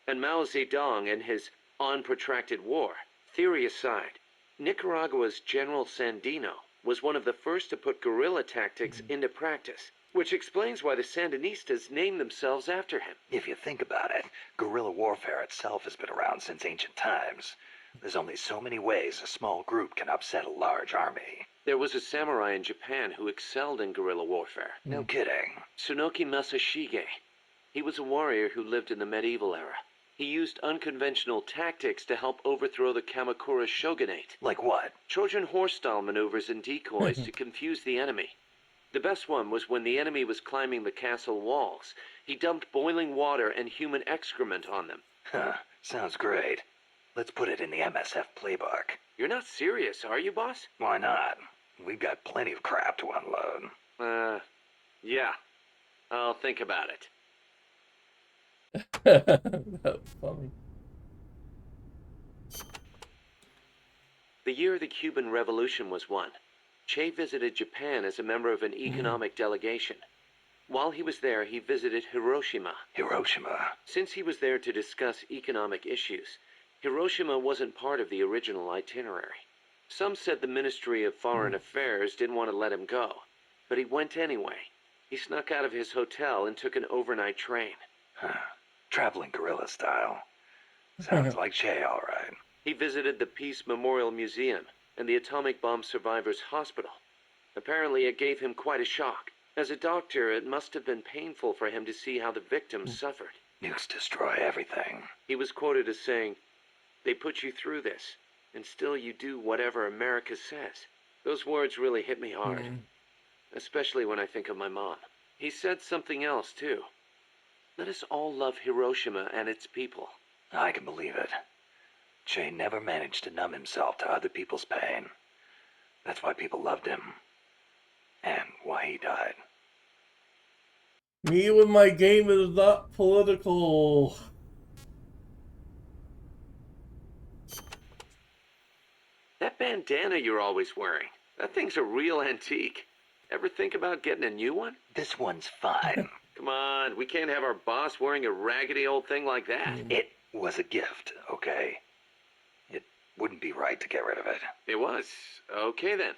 And Mao Zedong and his On Protracted War. Theory aside, Nicaragua's General Sandino was one of the first to put guerrilla tactics into practice, which explains why the Sandinistas named themselves after him. If you think about it, guerrilla warfare itself has been around since ancient times. There's only so many ways a small group can upset a large army. There was a samurai in Japan who excelled in guerrilla warfare. No kidding. Tsunoki Masashige. He was a warrior who lived in the medieval era. He used unconventional tactics to help overthrow the Kamakura shogunate. Like what? Trojan horse-style maneuvers and decoys to confuse the enemy. The best one was when the enemy was climbing the castle walls. He dumped boiling water and human excrement on them. Sounds great. Let's put it in the MSF playbook. You're not serious, are you, boss? Why not? We've got plenty of crap to unload. Yeah. I'll think about it. That's funny. The year the Cuban Revolution was won, Che visited Japan as a member of an economic delegation. While he was there, he visited Hiroshima. Hiroshima? Since he was there to discuss economic issues, Hiroshima wasn't part of the original itinerary. Some said the Ministry of Foreign Affairs didn't want to let him go, but he went anyway. He snuck out of his hotel and took an overnight train. Traveling guerrilla style. Sounds like Che, all right. He visited the Peace Memorial Museum and the atomic bomb survivors' hospital. Apparently it gave him quite a shock. As a doctor, it must have been painful for him to see how the victims suffered. Nukes destroy everything. He was quoted as saying, "They put you through this, and still you do whatever America says." Those words really hit me hard, especially when I think of my mom. He said something else, too. Let us all love Hiroshima and its people. I can believe it. Che never managed to numb himself to other people's pain. That's why people loved him. And why he died. Me with my game is not political. That bandana you're always wearing, that thing's a real antique. Ever think about getting a new one? This one's fine. Come on, we can't have our boss wearing a raggedy old thing like that. It was a gift, okay? It wouldn't be right to get rid of it. It was. Okay then.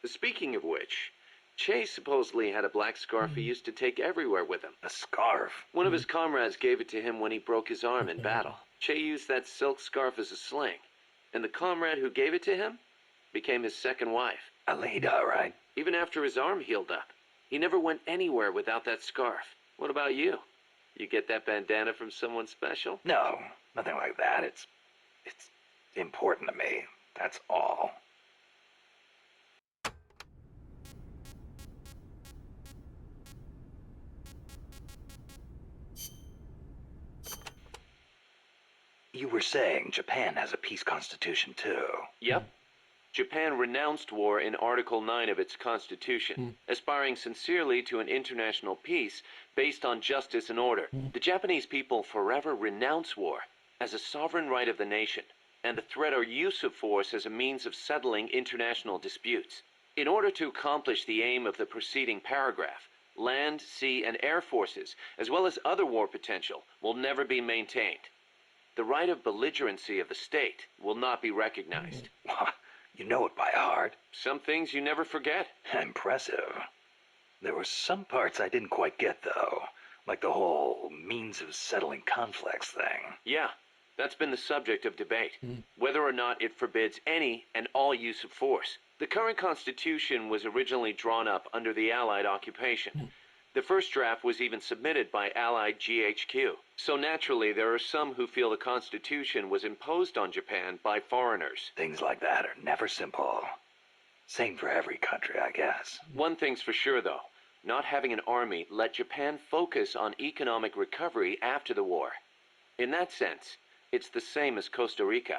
Speaking of which, Che supposedly had a black scarf he used to take everywhere with him. A scarf? One of his comrades gave it to him when he broke his arm in battle. Che used that silk scarf as a sling, and the comrade who gave it to him became his second wife. Alida, right? Even after his arm healed up, he never went anywhere without that scarf. What about you? You get that bandana from someone special? No, nothing like that. It's important to me. That's all. You were saying Japan has a peace constitution too. Yep. Japan renounced war in Article 9 of its constitution, aspiring sincerely to an international peace based on justice and order. The Japanese people forever renounce war as a sovereign right of the nation, and the threat or use of force as a means of settling international disputes. In order to accomplish the aim of the preceding paragraph, land, sea, and air forces, as well as other war potential, will never be maintained. The right of belligerency of the state will not be recognized. You know it by heart. Some things you never forget. Impressive. There were some parts I didn't quite get, though. Like the whole means of settling conflicts thing. Yeah, that's been the subject of debate. Whether or not it forbids any and all use of force. The current Constitution was originally drawn up under the Allied occupation. The first draft was even submitted by Allied GHQ. So naturally, there are some who feel the Constitution was imposed on Japan by foreigners. Things like that are never simple. Same for every country, I guess. One thing's for sure, though. Not having an army let Japan focus on economic recovery after the war. In that sense, it's the same as Costa Rica.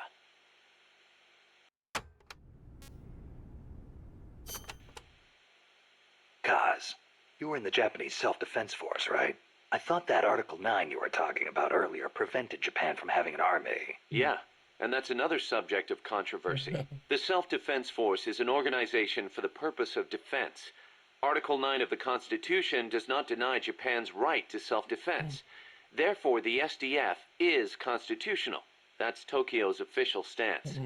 Kaz, you were in the Japanese Self-Defense Force, right? I thought that Article 9 you were talking about earlier prevented Japan from having an army. Yeah, and that's another subject of controversy. The Self-Defense Force is an organization for the purpose of defense. Article 9 of the Constitution does not deny Japan's right to self-defense. Therefore, the SDF is constitutional. That's Tokyo's official stance.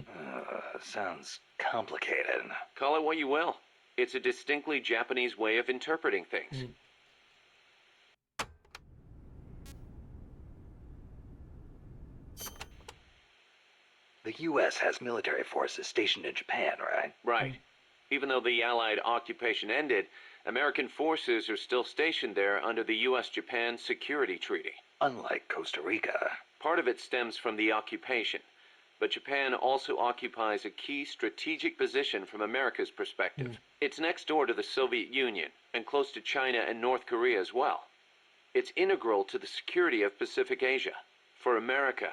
Sounds complicated. Call it what you will. It's a distinctly Japanese way of interpreting things. The U.S. has military forces stationed in Japan, right? Right. Even though the Allied occupation ended, American forces are still stationed there under the U.S.-Japan Security Treaty. Unlike Costa Rica. Part of it stems from the occupation, but Japan also occupies a key strategic position from America's perspective. It's next door to the Soviet Union, and close to China and North Korea as well. It's integral to the security of Pacific Asia. For America,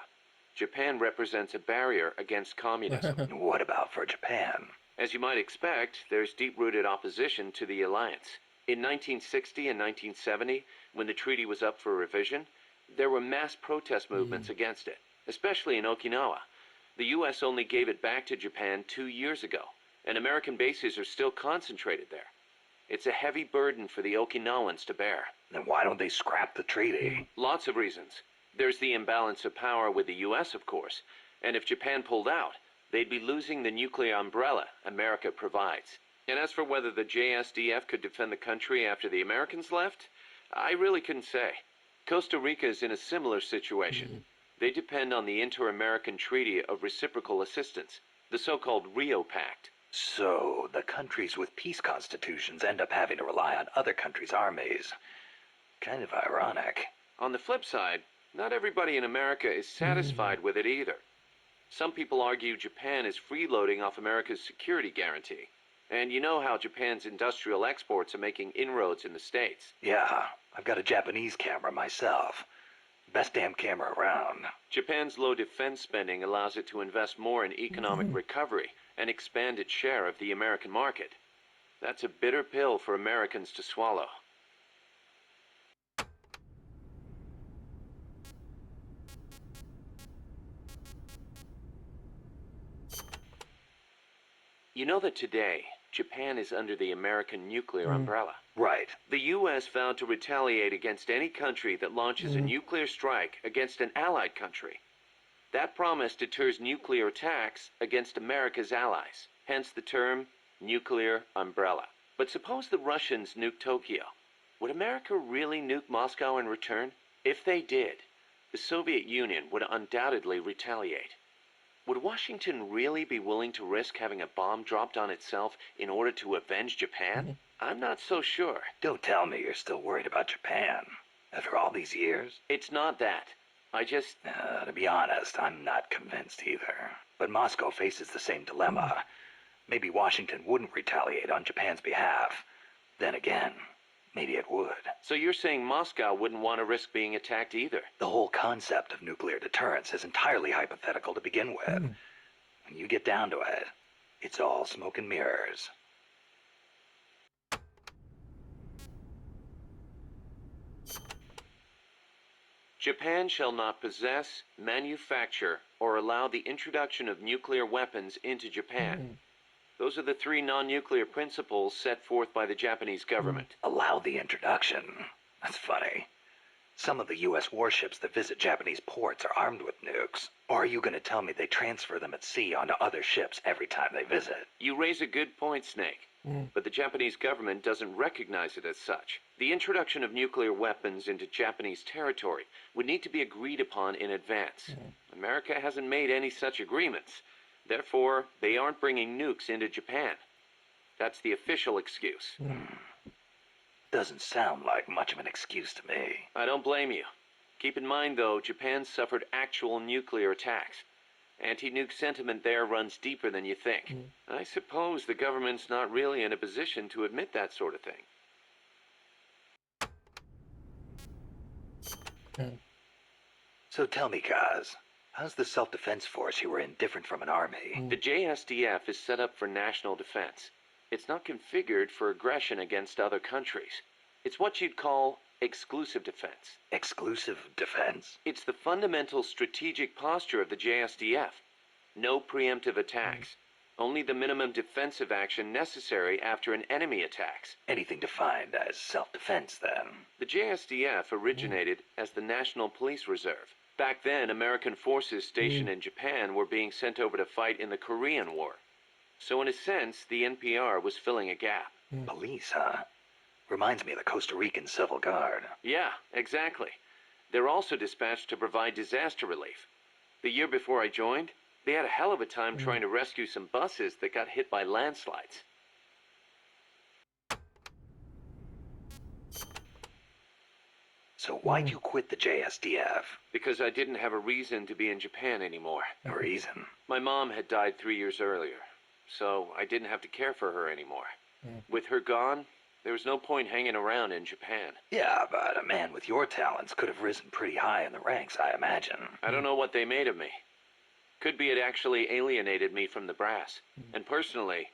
Japan represents a barrier against communism. What about for Japan? As you might expect, there's deep-rooted opposition to the alliance. In 1960 and 1970, when the treaty was up for revision, there were mass protest movements against it, especially in Okinawa. The U.S. only gave it back to Japan 2 years ago, and American bases are still concentrated there. It's a heavy burden for the Okinawans to bear. Then why don't they scrap the treaty? Lots of reasons. There's the imbalance of power with the U.S., of course, and if Japan pulled out, they'd be losing the nuclear umbrella America provides. And as for whether the JSDF could defend the country after the Americans left, I really couldn't say. Costa Rica is in a similar situation. They depend on the Inter-American Treaty of Reciprocal Assistance, the so-called Rio Pact. So, the countries with peace constitutions end up having to rely on other countries' armies. Kind of ironic. On the flip side, not everybody in America is satisfied with it either. Some people argue Japan is freeloading off America's security guarantee. And you know how Japan's industrial exports are making inroads in the States. Yeah, I've got a Japanese camera myself. Best damn camera around. Japan's low defense spending allows it to invest more in economic recovery and expand its share of the American market. That's a bitter pill for Americans to swallow. You know that today, Japan is under the American nuclear umbrella. Right. The U.S. vowed to retaliate against any country that launches a nuclear strike against an allied country. That promise deters nuclear attacks against America's allies, hence the term nuclear umbrella. But suppose the Russians nuke Tokyo. Would America really nuke Moscow in return? If they did, the Soviet Union would undoubtedly retaliate. Would Washington really be willing to risk having a bomb dropped on itself in order to avenge Japan? I'm not so sure. Don't tell me you're still worried about Japan. After all these years? It's not that. To be honest, I'm not convinced either. But Moscow faces the same dilemma. Maybe Washington wouldn't retaliate on Japan's behalf. Then again, maybe it would. So you're saying Moscow wouldn't want to risk being attacked either? The whole concept of nuclear deterrence is entirely hypothetical to begin with. When you get down to it, it's all smoke and mirrors. Japan shall not possess, manufacture, or allow the introduction of nuclear weapons into Japan. Those are the 3 non-nuclear principles set forth by the Japanese government. Allow the introduction? That's funny. Some of the U.S. warships that visit Japanese ports are armed with nukes. Or are you going to tell me they transfer them at sea onto other ships every time they visit? You raise a good point, Snake. But the Japanese government doesn't recognize it as such. The introduction of nuclear weapons into Japanese territory would need to be agreed upon in advance. America hasn't made any such agreements. Therefore, they aren't bringing nukes into Japan. That's the official excuse. Doesn't sound like much of an excuse to me. I don't blame you. Keep in mind, though, Japan suffered actual nuclear attacks. Anti-nuke sentiment there runs deeper than you think. I suppose the government's not really in a position to admit that sort of thing. So tell me, Kaz, how's the self-defense force you were in different from an army? The JSDF is set up for national defense. It's not configured for aggression against other countries. It's what you'd call exclusive defense. Exclusive defense? It's the fundamental strategic posture of the JSDF. No preemptive attacks. Only the minimum defensive action necessary after an enemy attacks. Anything defined as self-defense, then? The JSDF originated as the National Police Reserve. Back then, American forces stationed in Japan were being sent over to fight in the Korean War. So in a sense, the NPR was filling a gap. Police, huh? Reminds me of the Costa Rican Civil Guard. Yeah, exactly. They're also dispatched to provide disaster relief. The year before I joined, they had a hell of a time trying to rescue some buses that got hit by landslides. So why'd you quit the JSDF? Because I didn't have a reason to be in Japan anymore. A reason? My mom had died 3 years earlier, so I didn't have to care for her anymore. With her gone, there was no point hanging around in Japan. Yeah, but a man with your talents could have risen pretty high in the ranks, I imagine. I don't know what they made of me. Could be it actually alienated me from the brass. And personally,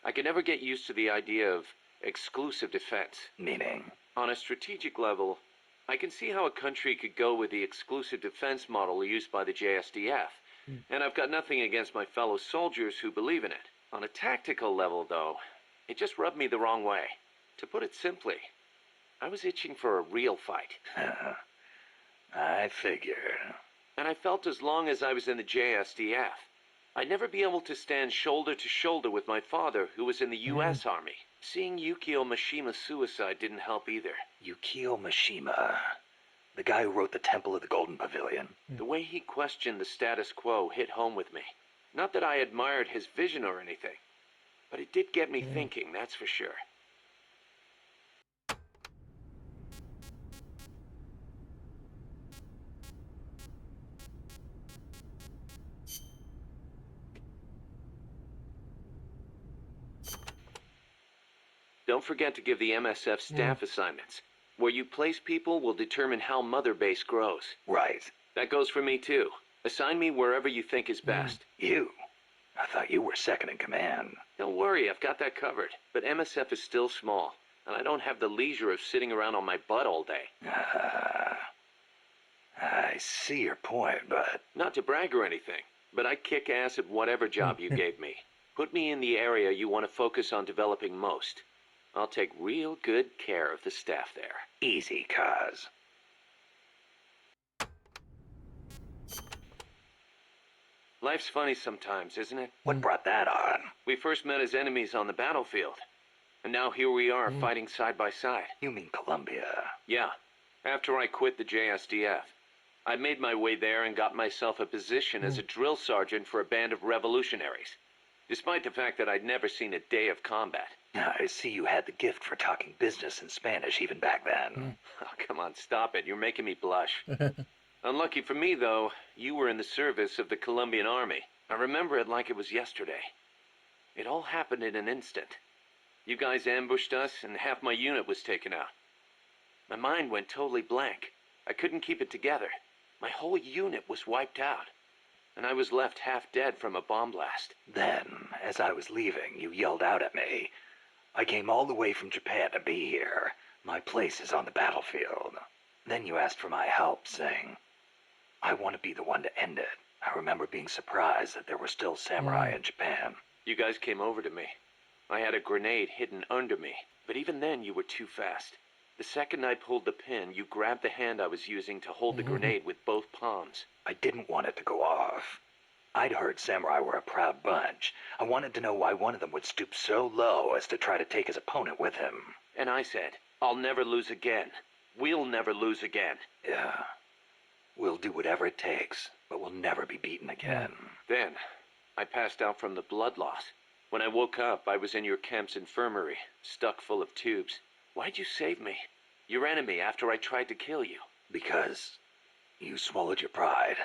I could never get used to the idea of exclusive defense. Meaning? On a strategic level, I can see how a country could go with the exclusive defense model used by the JSDF. And I've got nothing against my fellow soldiers who believe in it. On a tactical level, though, it just rubbed me the wrong way. To put it simply, I was itching for a real fight. I figured. And I felt as long as I was in the JSDF, I'd never be able to stand shoulder to shoulder with my father, who was in the U.S. Army. Seeing Yukio Mishima's suicide didn't help either. Yukio Mishima. The guy who wrote The Temple of the Golden Pavilion. The way he questioned the status quo hit home with me. Not that I admired his vision or anything, but it did get me thinking, that's for sure. Don't forget to give the MSF staff assignments. Where you place people will determine how Mother Base grows. Right. That goes for me too. Assign me wherever you think is best. You? I thought you were second in command. Don't worry, I've got that covered. But MSF is still small, and I don't have the leisure of sitting around on my butt all day. I see your point, but... Not to brag or anything, but I kick ass at whatever job you gave me. Put me in the area you want to focus on developing most. I'll take real good care of the staff there. Easy, Kaz. Life's funny sometimes, isn't it? What brought that on? We first met as enemies on the battlefield. And now here we are, fighting side by side. You mean Colombia? Yeah, after I quit the JSDF. I made my way there and got myself a position as a drill sergeant for a band of revolutionaries, despite the fact that I'd never seen a day of combat. I see you had the gift for talking business in Spanish even back then. Oh, come on, stop it. You're making me blush. Unlucky for me, though, you were in the service of the Colombian army. I remember it like it was yesterday. It all happened in an instant. You guys ambushed us, and half my unit was taken out. My mind went totally blank. I couldn't keep it together. My whole unit was wiped out, and I was left half dead from a bomb blast. Then, as I was leaving, you yelled out at me. I came all the way from Japan to be here. My place is on the battlefield. Then you asked for my help, saying, I want to be the one to end it. I remember being surprised that there were still samurai in Japan. You guys came over to me. I had a grenade hidden under me, but even then you were too fast. The second I pulled the pin, you grabbed the hand I was using to hold the grenade with both palms. I didn't want it to go off. I'd heard samurai were a proud bunch. I wanted to know why one of them would stoop so low as to try to take his opponent with him. And I said, I'll never lose again. We'll never lose again. Yeah. We'll do whatever it takes, but we'll never be beaten again. Then, I passed out from the blood loss. When I woke up, I was in your camp's infirmary, stuck full of tubes. Why'd you save me? Your enemy after I tried to kill you. Because you swallowed your pride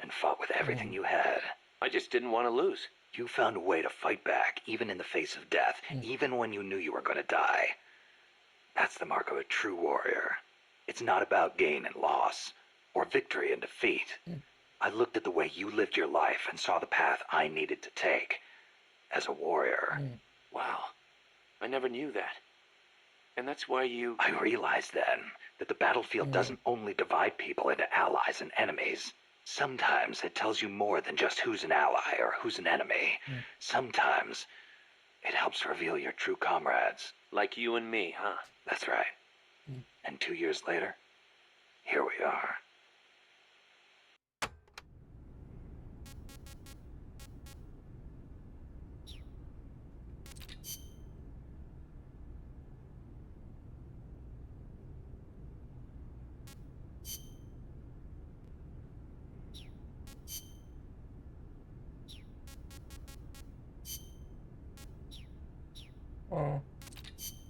and fought with everything you had. I just didn't want to lose. You found a way to fight back, even in the face of death, even when you knew you were going to die. That's the mark of a true warrior. It's not about gain and loss, or victory and defeat. I looked at the way you lived your life and saw the path I needed to take as a warrior. Wow, I never knew that. And that's why you... I realized then that the battlefield doesn't only divide people into allies and enemies. Sometimes it tells you more than just who's an ally or who's an enemy. Sometimes it helps reveal your true comrades. Like you and me, huh? That's right. And 2 years later, here we are.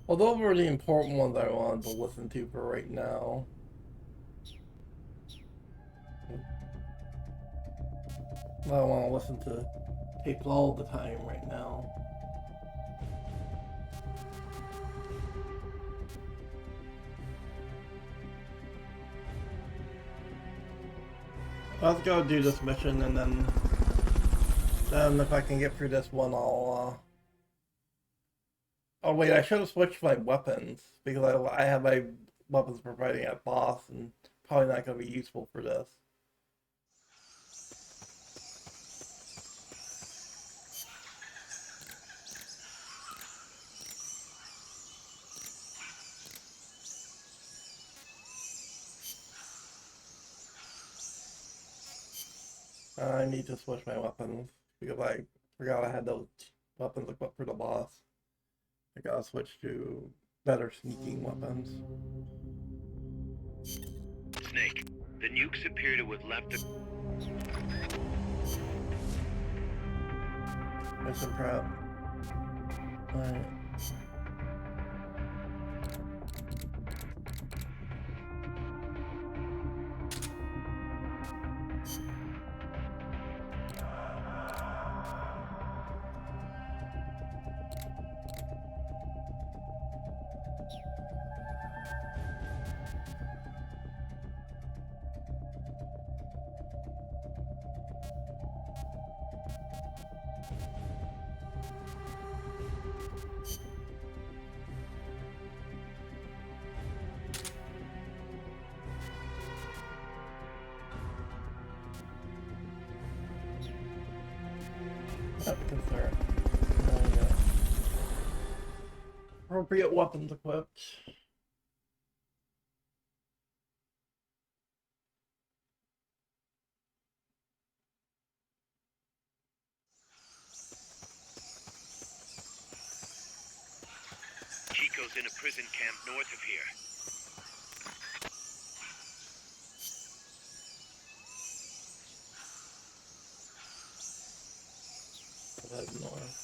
Well, those were the important ones I wanted to listen to for right now. I don't want to listen to tapes all the time right now. Let's go do this mission, and then if I can get through this one, I'll oh wait, I should have switched my weapons, because I have my weapons for fighting at boss, and probably not going to be useful for this. I need to switch my weapons, because I forgot I had those weapons equipped for the boss. I gotta switch to better sneaking weapons. Snake, the nukes appear to have left the... Mission prep. Alright. Concern. Appropriate weapons equipped. Chico's in a prison camp north of here. That's north.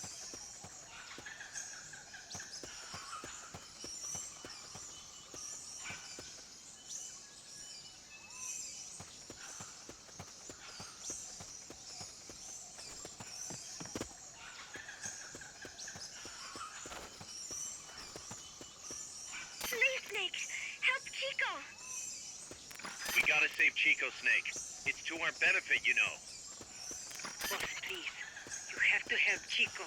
Please, Snake, help Chico. We gotta save Chico, Snake. It's to our benefit, you know. Boss, please, you have to help Chico.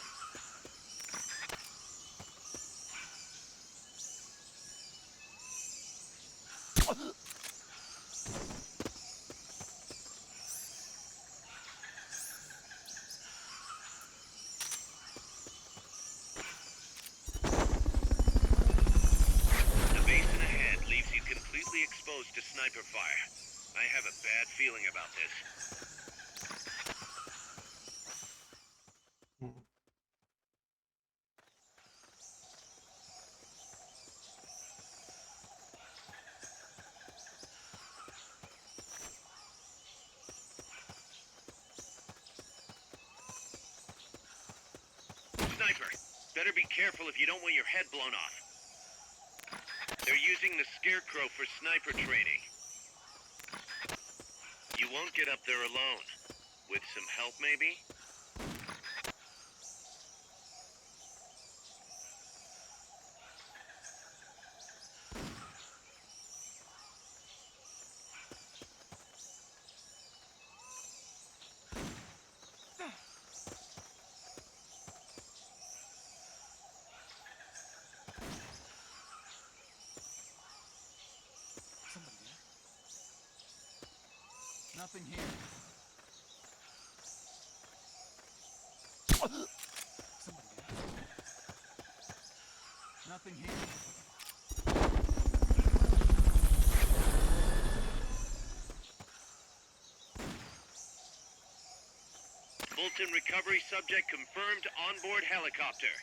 The basin ahead leaves you completely exposed to sniper fire. I have a bad feeling about this. Sniper, better be careful if you don't want your head blown off. They're using the Scarecrow for sniper training. You won't get up there alone. With some help, maybe? Somebody there? Nothing here. Somebody there? Nothing here. Fulton recovery subject confirmed onboard helicopter.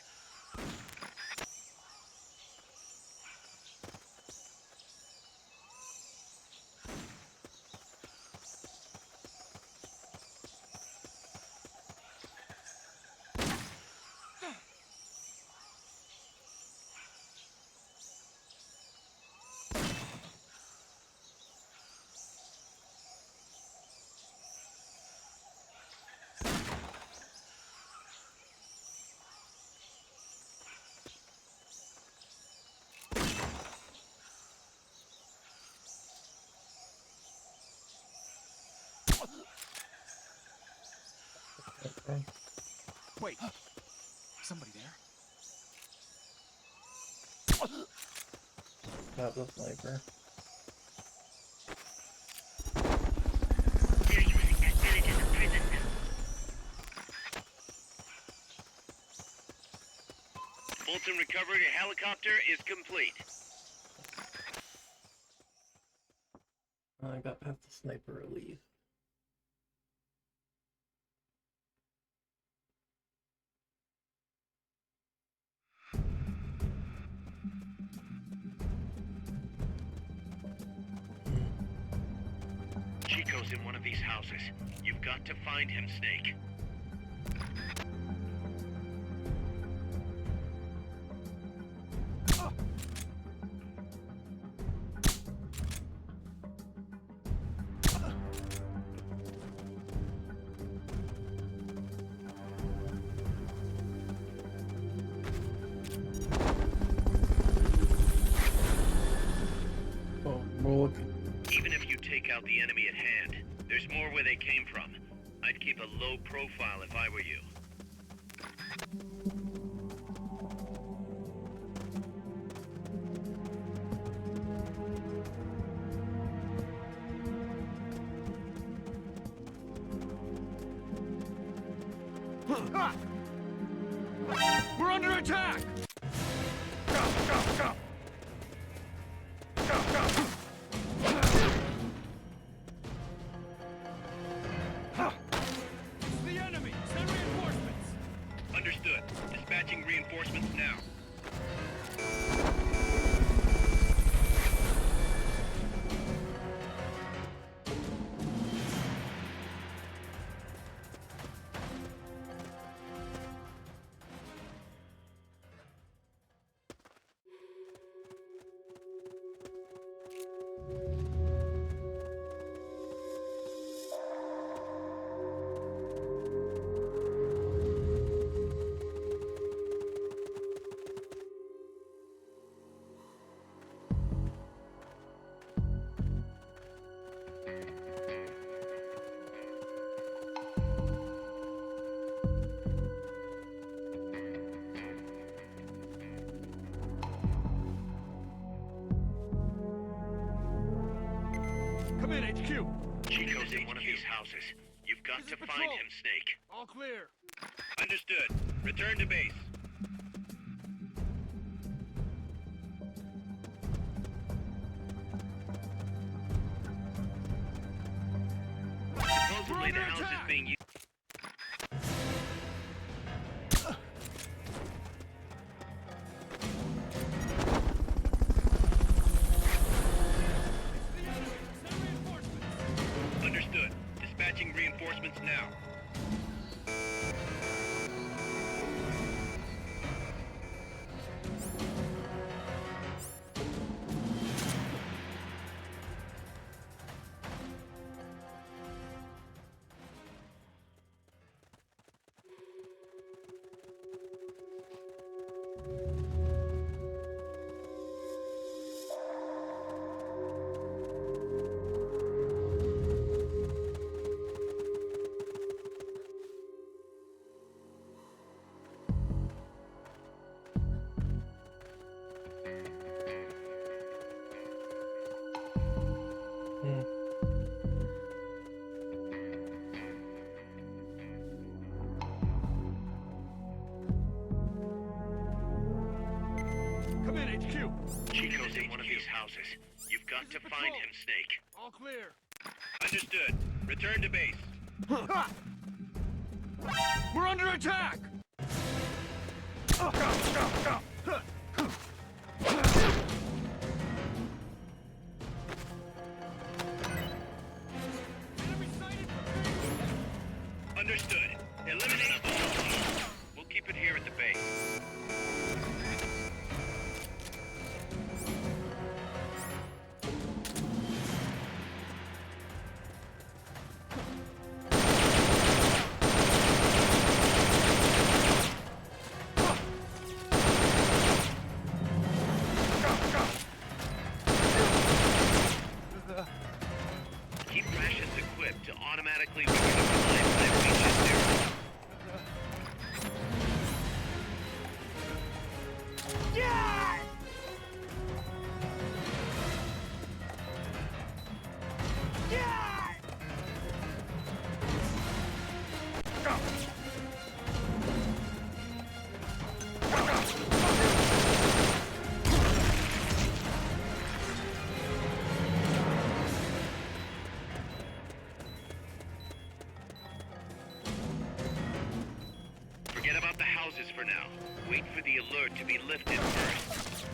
Okay. Wait. Somebody there? Got the sniper. They're using that village as a prison now. Fulton recovery helicopter is complete. I got past the sniper relief. Chico's in one of these houses. You've got to find him, Snake. Oh, we're looking. Even if you take out the enemy at hand, there's more where they came from. I'd keep a low profile if I were you. We're under attack! Go, go, go! Go, go! It's the enemy! Send reinforcements! Understood. Dispatching reinforcements now. HQ. Chico's in one of these houses. You've got This to is find patrol. him, Snake. All clear. Understood. Return to base. Supposedly the under house is attack. being used. The enemy. Send reinforcements. Understood. Dispatching reinforcements now. Come in, HQ. Chico's in one of these houses. You've got This to is find patrol. him, Snake. All clear. Understood. Return to base. We're under attack. Go, go, go. Enemy sighted from base. Understood. Eliminate all teams. We'll keep it here at the base. Keep rations equipped to automatically resume time when it reaches zero. Forget about the houses for now. Wait for the alert to be lifted first.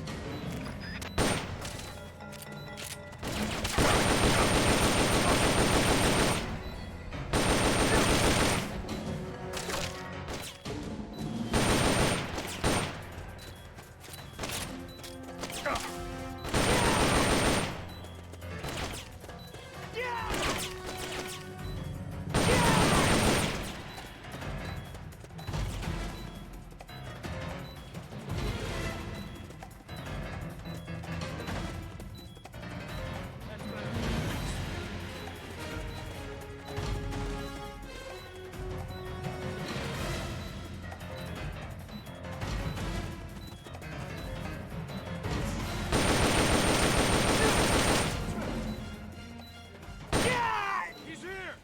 He's here.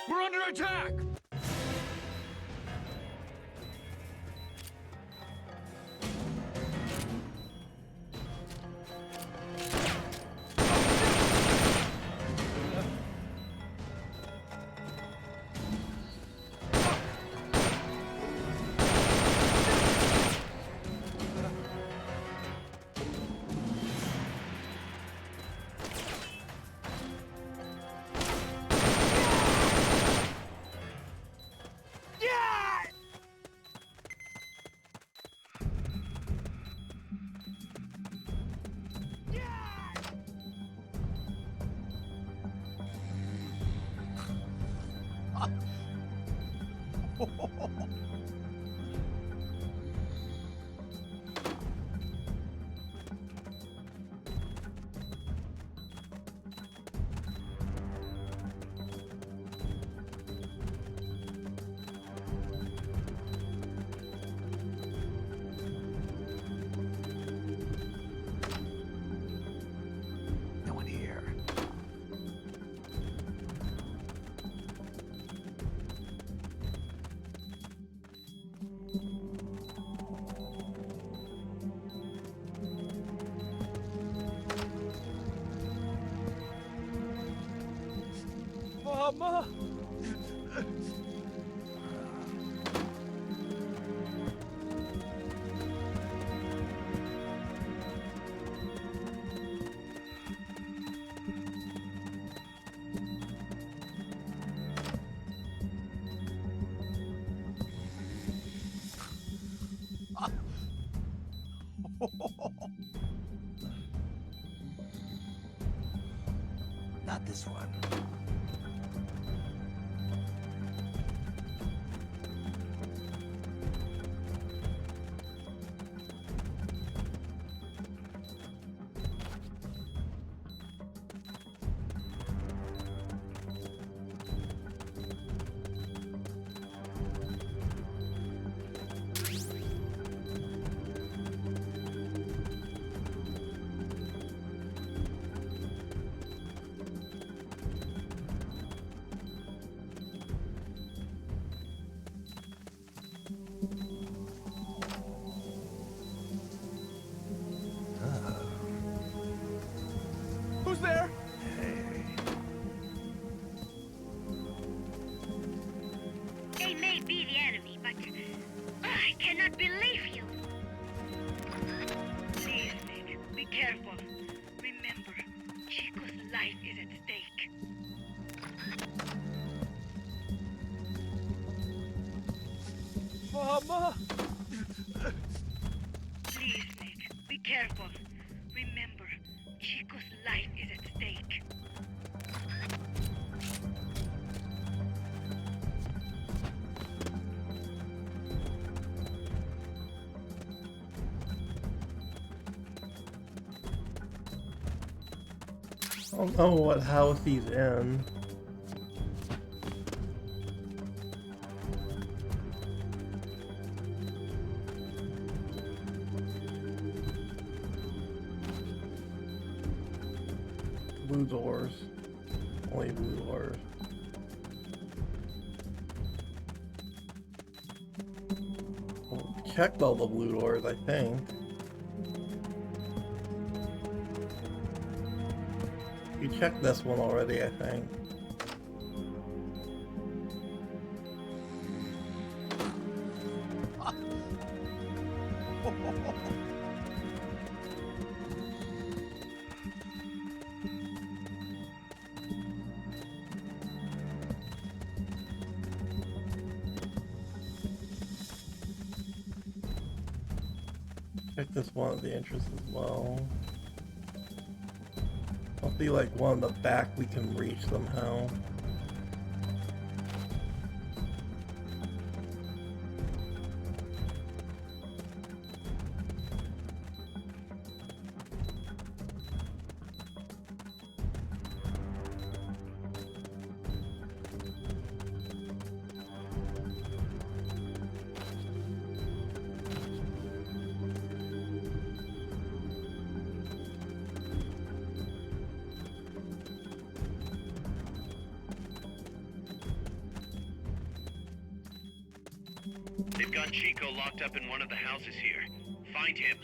We're under attack. Mama! Not this one. Who's there? They may be the enemy, but I cannot believe you. Please, Nick, be careful. Remember, Chico's life is at stake. Mama! Please, Nick, be careful. Remember, Chico's life is at stake. I don't know what house he's in. Blue doors. Only blue doors. Well, checked all the blue doors, I think. You checked this one already, I think. Check this one at the entrance as well. Must be like one in the back we can reach somehow. They've got Chico locked up in one of the houses here. Find him.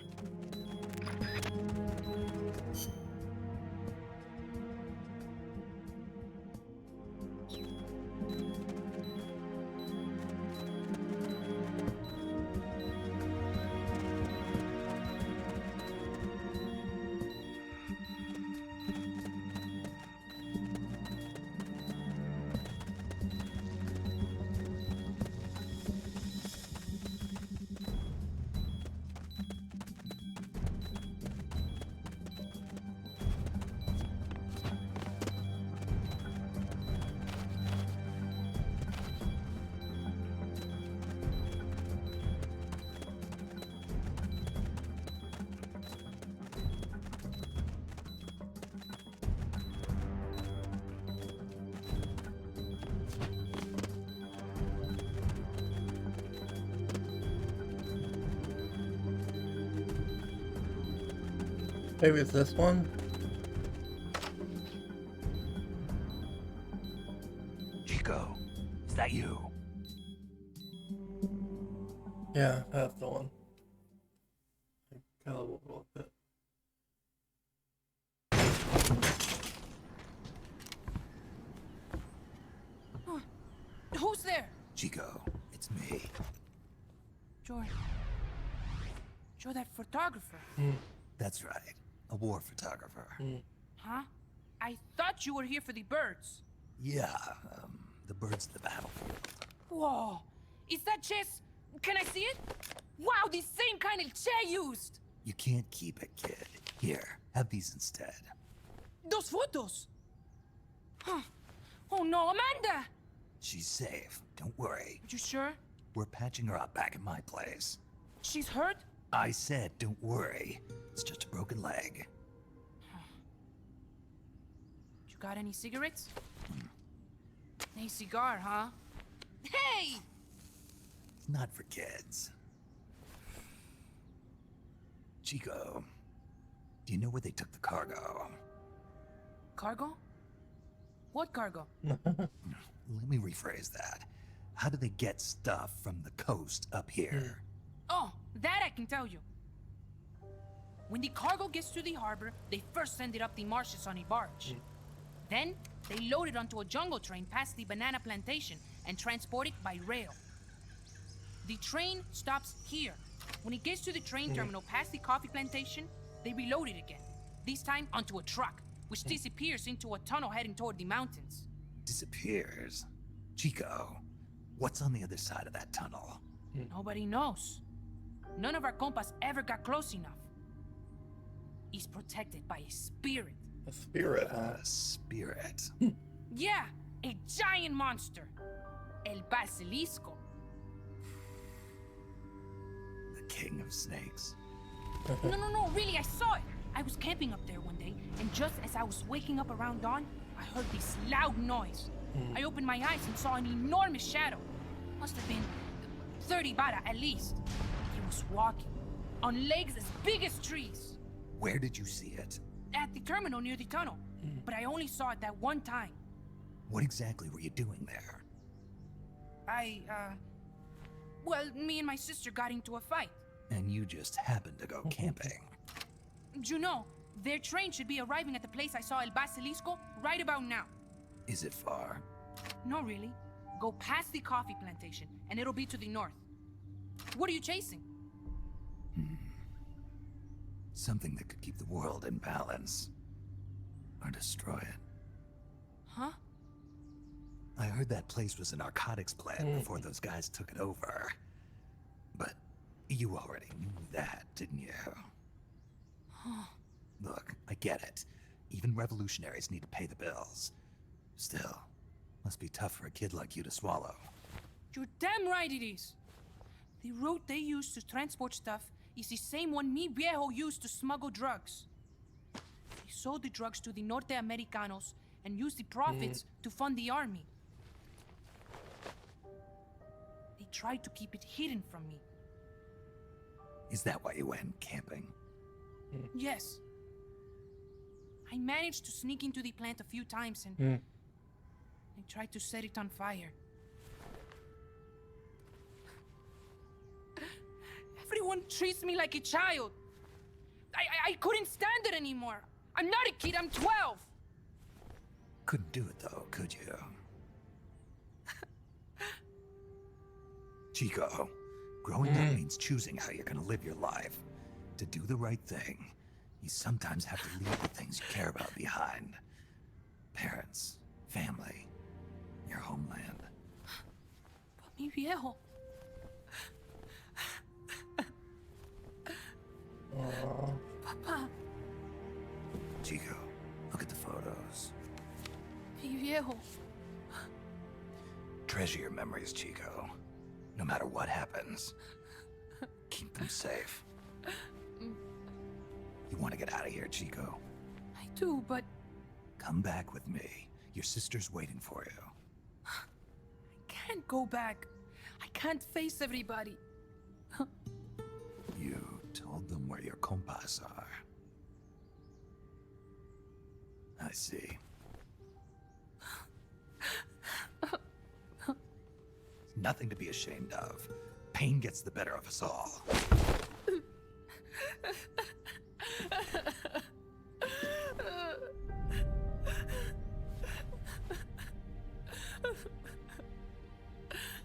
Maybe it's this one? Chico, is that you? Yeah, that's the one. I kinda will go with it. Chico, it's me. You're that photographer. That's right. A war photographer. Huh? I thought you were here for the birds. Yeah, the birds of the battlefield. Whoa. Is that chess? Can I see it? Wow, the same kind of chair used. You can't keep it, kid. Here, have these instead. Those photos. Huh. Oh no, Amanda! She's safe. Don't worry. You sure? We're patching her up back at my place. She's hurt? I said, don't worry. It's just a broken leg. You got any cigarettes? A cigar, huh? Hey! Not for kids. Chico, do you know where they took the cargo? Cargo? What cargo? Let me rephrase that. How do they get stuff from the coast up here? Oh, that I can tell you. When the cargo gets to the harbor, they first send it up the marshes on a barge. Then, they load it onto a jungle train past the banana plantation and transport it by rail. The train stops here. When it gets to the train terminal past the coffee plantation, they reload it again. This time onto a truck, which disappears into a tunnel heading toward the mountains. Disappears? Chico, what's on the other side of that tunnel? Nobody knows. None of our compas ever got close enough. He's protected by a spirit. A spirit, huh? A spirit. Yeah, a giant monster. El Basilisco. The king of snakes. No, really, I saw it. I was camping up there one day, and just as I was waking up around dawn, I heard this loud noise. I opened my eyes and saw an enormous shadow. Must have been 30 bara at least. He was walking, on legs as big as trees. Where did you see it? At the terminal near the tunnel, but I only saw it that one time. What exactly were you doing there? Well, me and my sister got into a fight. And you just happened to go camping. You know, their train should be arriving at the place I saw El Basilisco right about now. Is it far? No, really. Go past the coffee plantation, and it'll be to the north. What are you chasing? Something that could keep the world in balance. Or destroy it. Huh? I heard that place was a narcotics plant before those guys took it over. But you already knew that, didn't you? Look, I get it. Even revolutionaries need to pay the bills. Still, must be tough for a kid like you to swallow. You're damn right it is. The route they use to transport stuff is the same one mi viejo used to smuggle drugs. He sold the drugs to the Norte Americanos and used the profits to fund the army. They tried to keep it hidden from me. Is that why you went camping? Yes. I managed to sneak into the plant a few times and I tried to set it on fire. Everyone treats me like a child. I couldn't stand it anymore. I'm not a kid, I'm 12. Couldn't do it though, could you? Chico, growing up means choosing how you're gonna live your life. To do the right thing, you sometimes have to leave the things you care about behind. Parents, family, your homeland. But mi viejo. Papa, Chico, look at the photos. mi viejo. Treasure your memories, Chico. No matter what happens, keep them safe. You want to get out of here, Chico? I do, but Come back with me. Your sister's waiting for you. I can't go back. I can't face everybody. You told them where your compas are. I see. Nothing to be ashamed of. Pain gets the better of us all.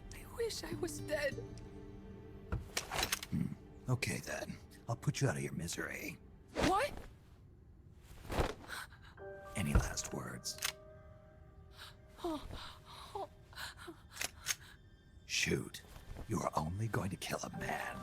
I wish I was dead. Okay then. I'll put you out of your misery. What? Any last words? Shoot. You are only going to kill a man.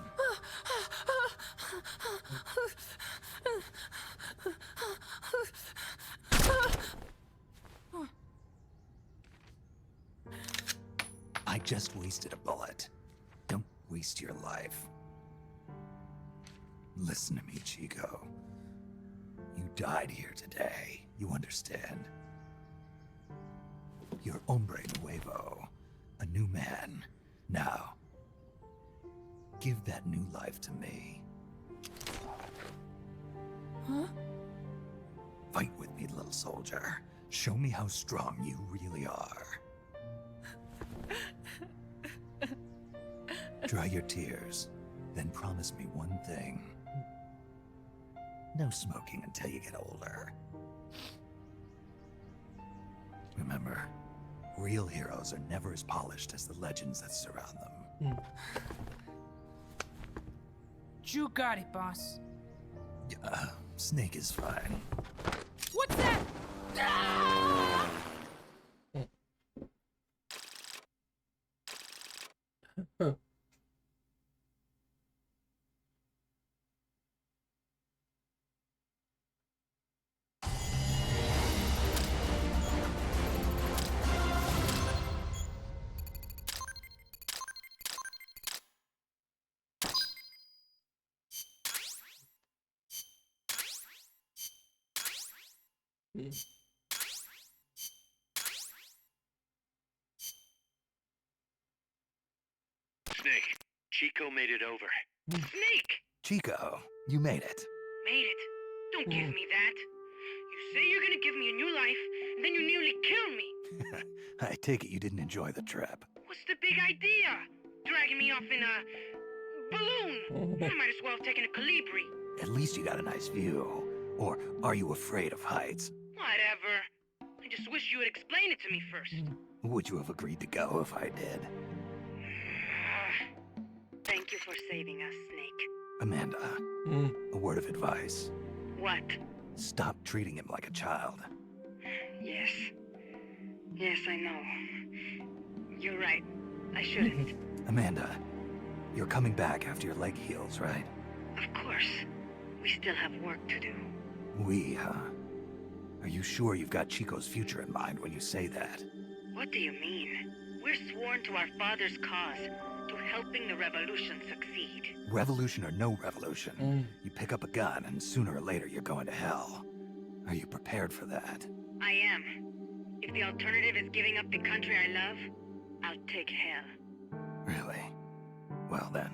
I just wasted a bullet. Don't waste your life. Listen to me, Chico. You died here today. You understand? You're hombre nuevo. A new man. Now, give that new life to me. Huh? Fight with me, little soldier. Show me how strong you really are. Dry your tears, then promise me one thing. No smoking until you get older. Remember, real heroes are never as polished as the legends that surround them. You got it, boss. Snake is fine. What's that? Ah! Snake, Chico made it over. Snake! Chico, you made it. Made it. Don't give me that. You say you're gonna give me a new life, and then you nearly kill me. I take it you didn't enjoy the trip. What's the big idea? Dragging me off in a balloon. I might as well have taken a Calibri. At least you got a nice view. Or are you afraid of heights? Whatever. I just wish you would explain it to me first. Would you have agreed to go if I did? Thank you for saving us, Snake. Amanda, a word of advice. What? Stop treating him like a child. Yes. Yes, I know. You're right. I shouldn't. Amanda, you're coming back after your leg heals, right? Of course. We still have work to do. We, huh? Are you sure you've got Chico's future in mind when you say that? What do you mean? We're sworn to our father's cause, to helping the revolution succeed. Revolution or no revolution, you pick up a gun and sooner or later you're going to hell. Are you prepared for that? I am. If the alternative is giving up the country I love, I'll take hell. Really? Well then,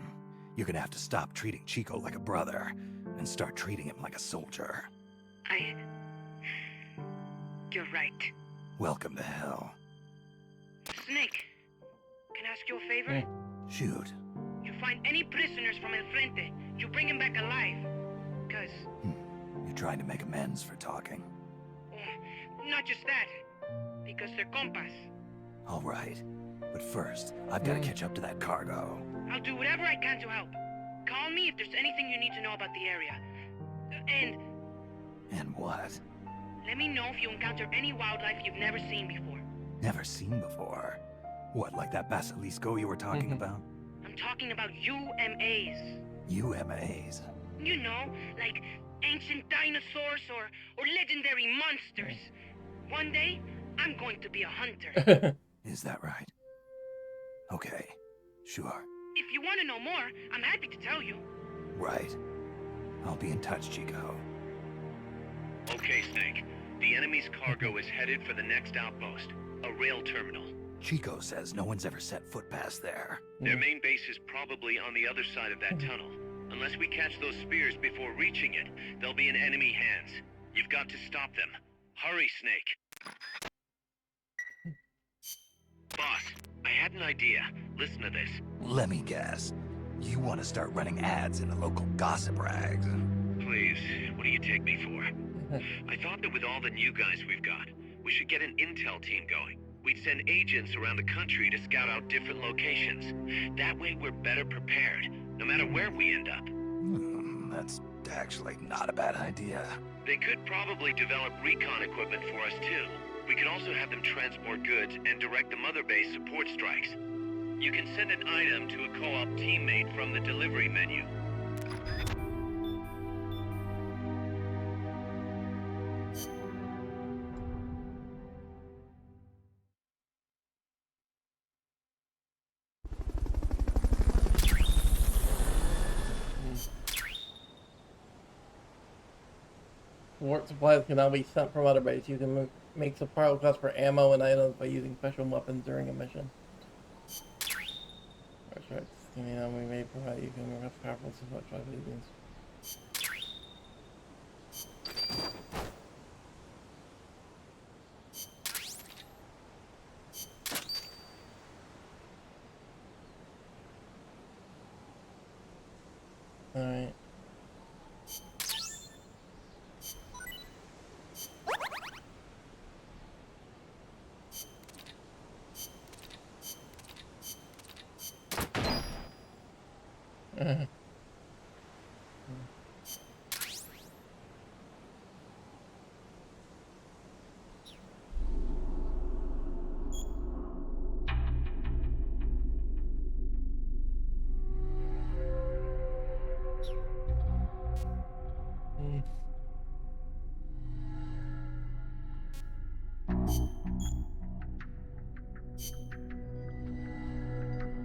you're gonna have to stop treating Chico like a brother and start treating him like a soldier. You're right. Welcome to hell. Snake, can I ask you a favor? Shoot. You find any prisoners from El Frente, you bring them back alive. Cause... You're trying to make amends for talking. Not just that. Because they're compas. All right. But first, I've got to catch up to that cargo. I'll do whatever I can to help. Call me if there's anything you need to know about the area. And what? Let me know if you encounter any wildlife you've never seen before. Never seen before? What, like that basilisco you were talking about? I'm talking about UMAs. UMAs? You know, like ancient dinosaurs or legendary monsters. One day, I'm going to be a hunter. Is that right? Okay, sure. If you want to know more, I'm happy to tell you. Right. I'll be in touch, Chico. Okay, Snake. The enemy's cargo is headed for the next outpost, a rail terminal. Chico says no one's ever set foot past there. Their main base is probably on the other side of that tunnel. Unless we catch those spears before reaching it, they'll be in enemy hands. You've got to stop them. Hurry, Snake. Boss, I had an idea. Listen to this. Let me guess. You want to start running ads in the local gossip rags? Please, what do you take me for? I thought that with all the new guys we've got, we should get an intel team going. We'd send agents around the country to scout out different locations. That way we're better prepared, no matter where we end up. That's actually not a bad idea. They could probably develop recon equipment for us too. We could also have them transport goods and direct the Mother Base support strikes. You can send an item to a co-op teammate from the delivery menu. Support supplies can now be sent from other base. You can make supply requests for ammo and items by using special weapons during a mission. That's right. We may provide you can request powerful support strategies. Alright.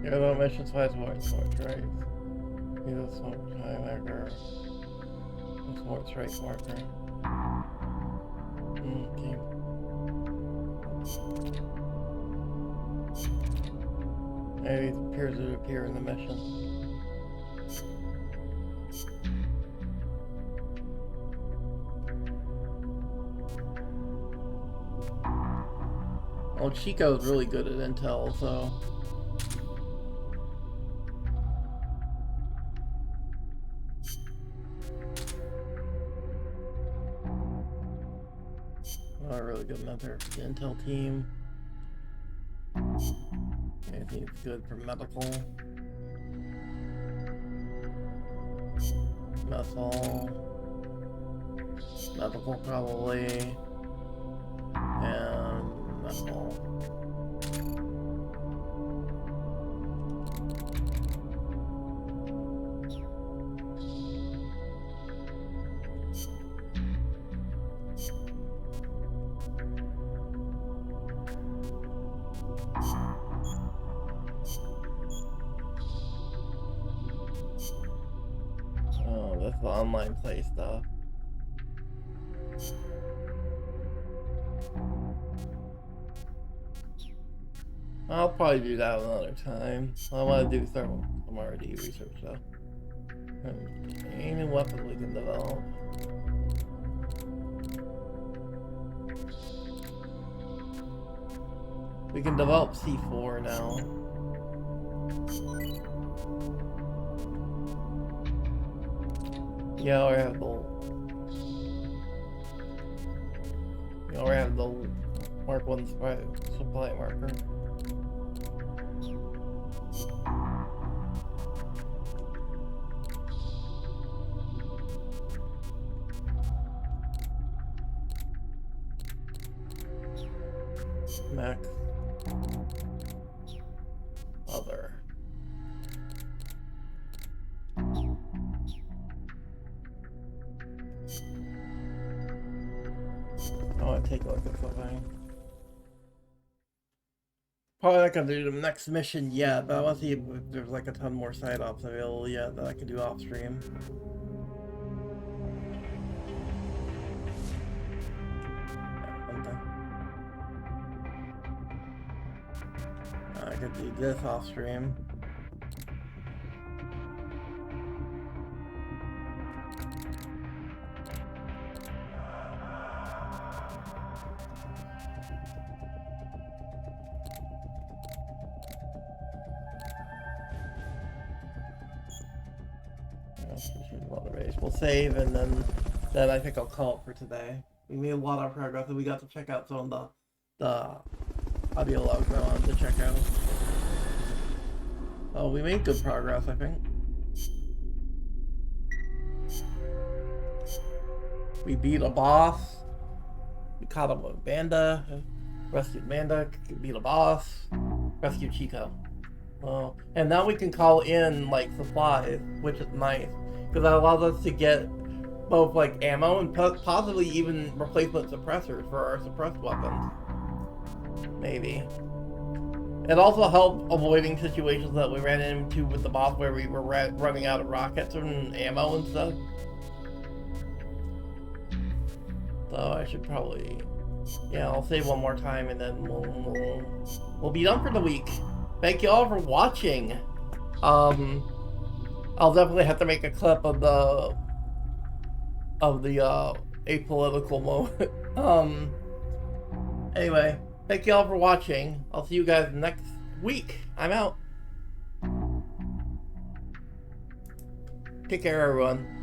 You're the mission supplies support right? Either smoke marker. Support strike marker. Team. Maybe it appears to appear in the mission. Well, Chico's really good at intel, so. Oh, a really good mentor for the intel team. I think it's good for medical. Methyl. Medical probably. And methyl. Oh, that's the online play stuff. I'll probably do that another time. I want to do some R&D research though. Any weapon we can develop. We can develop C4 now. Yeah, I have the. You know, I have the Mark 1 supply marker. Mac. Other. I want to take a look at something. Probably not gonna do the next mission yet, but I want to see if there's like a ton more side ops available yet that I can do off stream. I could do this off stream. We'll save and then I think I'll call it for today. We made a lot of progress and we got to check out some of the audio logs I wanted to check out. Oh, we made good progress, I think. We beat a boss. We caught up with Banda. Rescued Banda. Beat a boss. Rescued Chico. Well, and now we can call in, like, supplies, which is nice. Because that allows us to get both, like, ammo and possibly even replacement suppressors for our suppressed weapons. Maybe. It also helped avoiding situations that we ran into with the boss where we were running out of rockets and ammo and stuff. So I should probably... Yeah, I'll save one more time and then we'll be done for the week. Thank you all for watching. I'll definitely have to make a clip of the apolitical moment. Anyway, thank you all for watching. I'll see you guys next week. I'm out. Take care, everyone.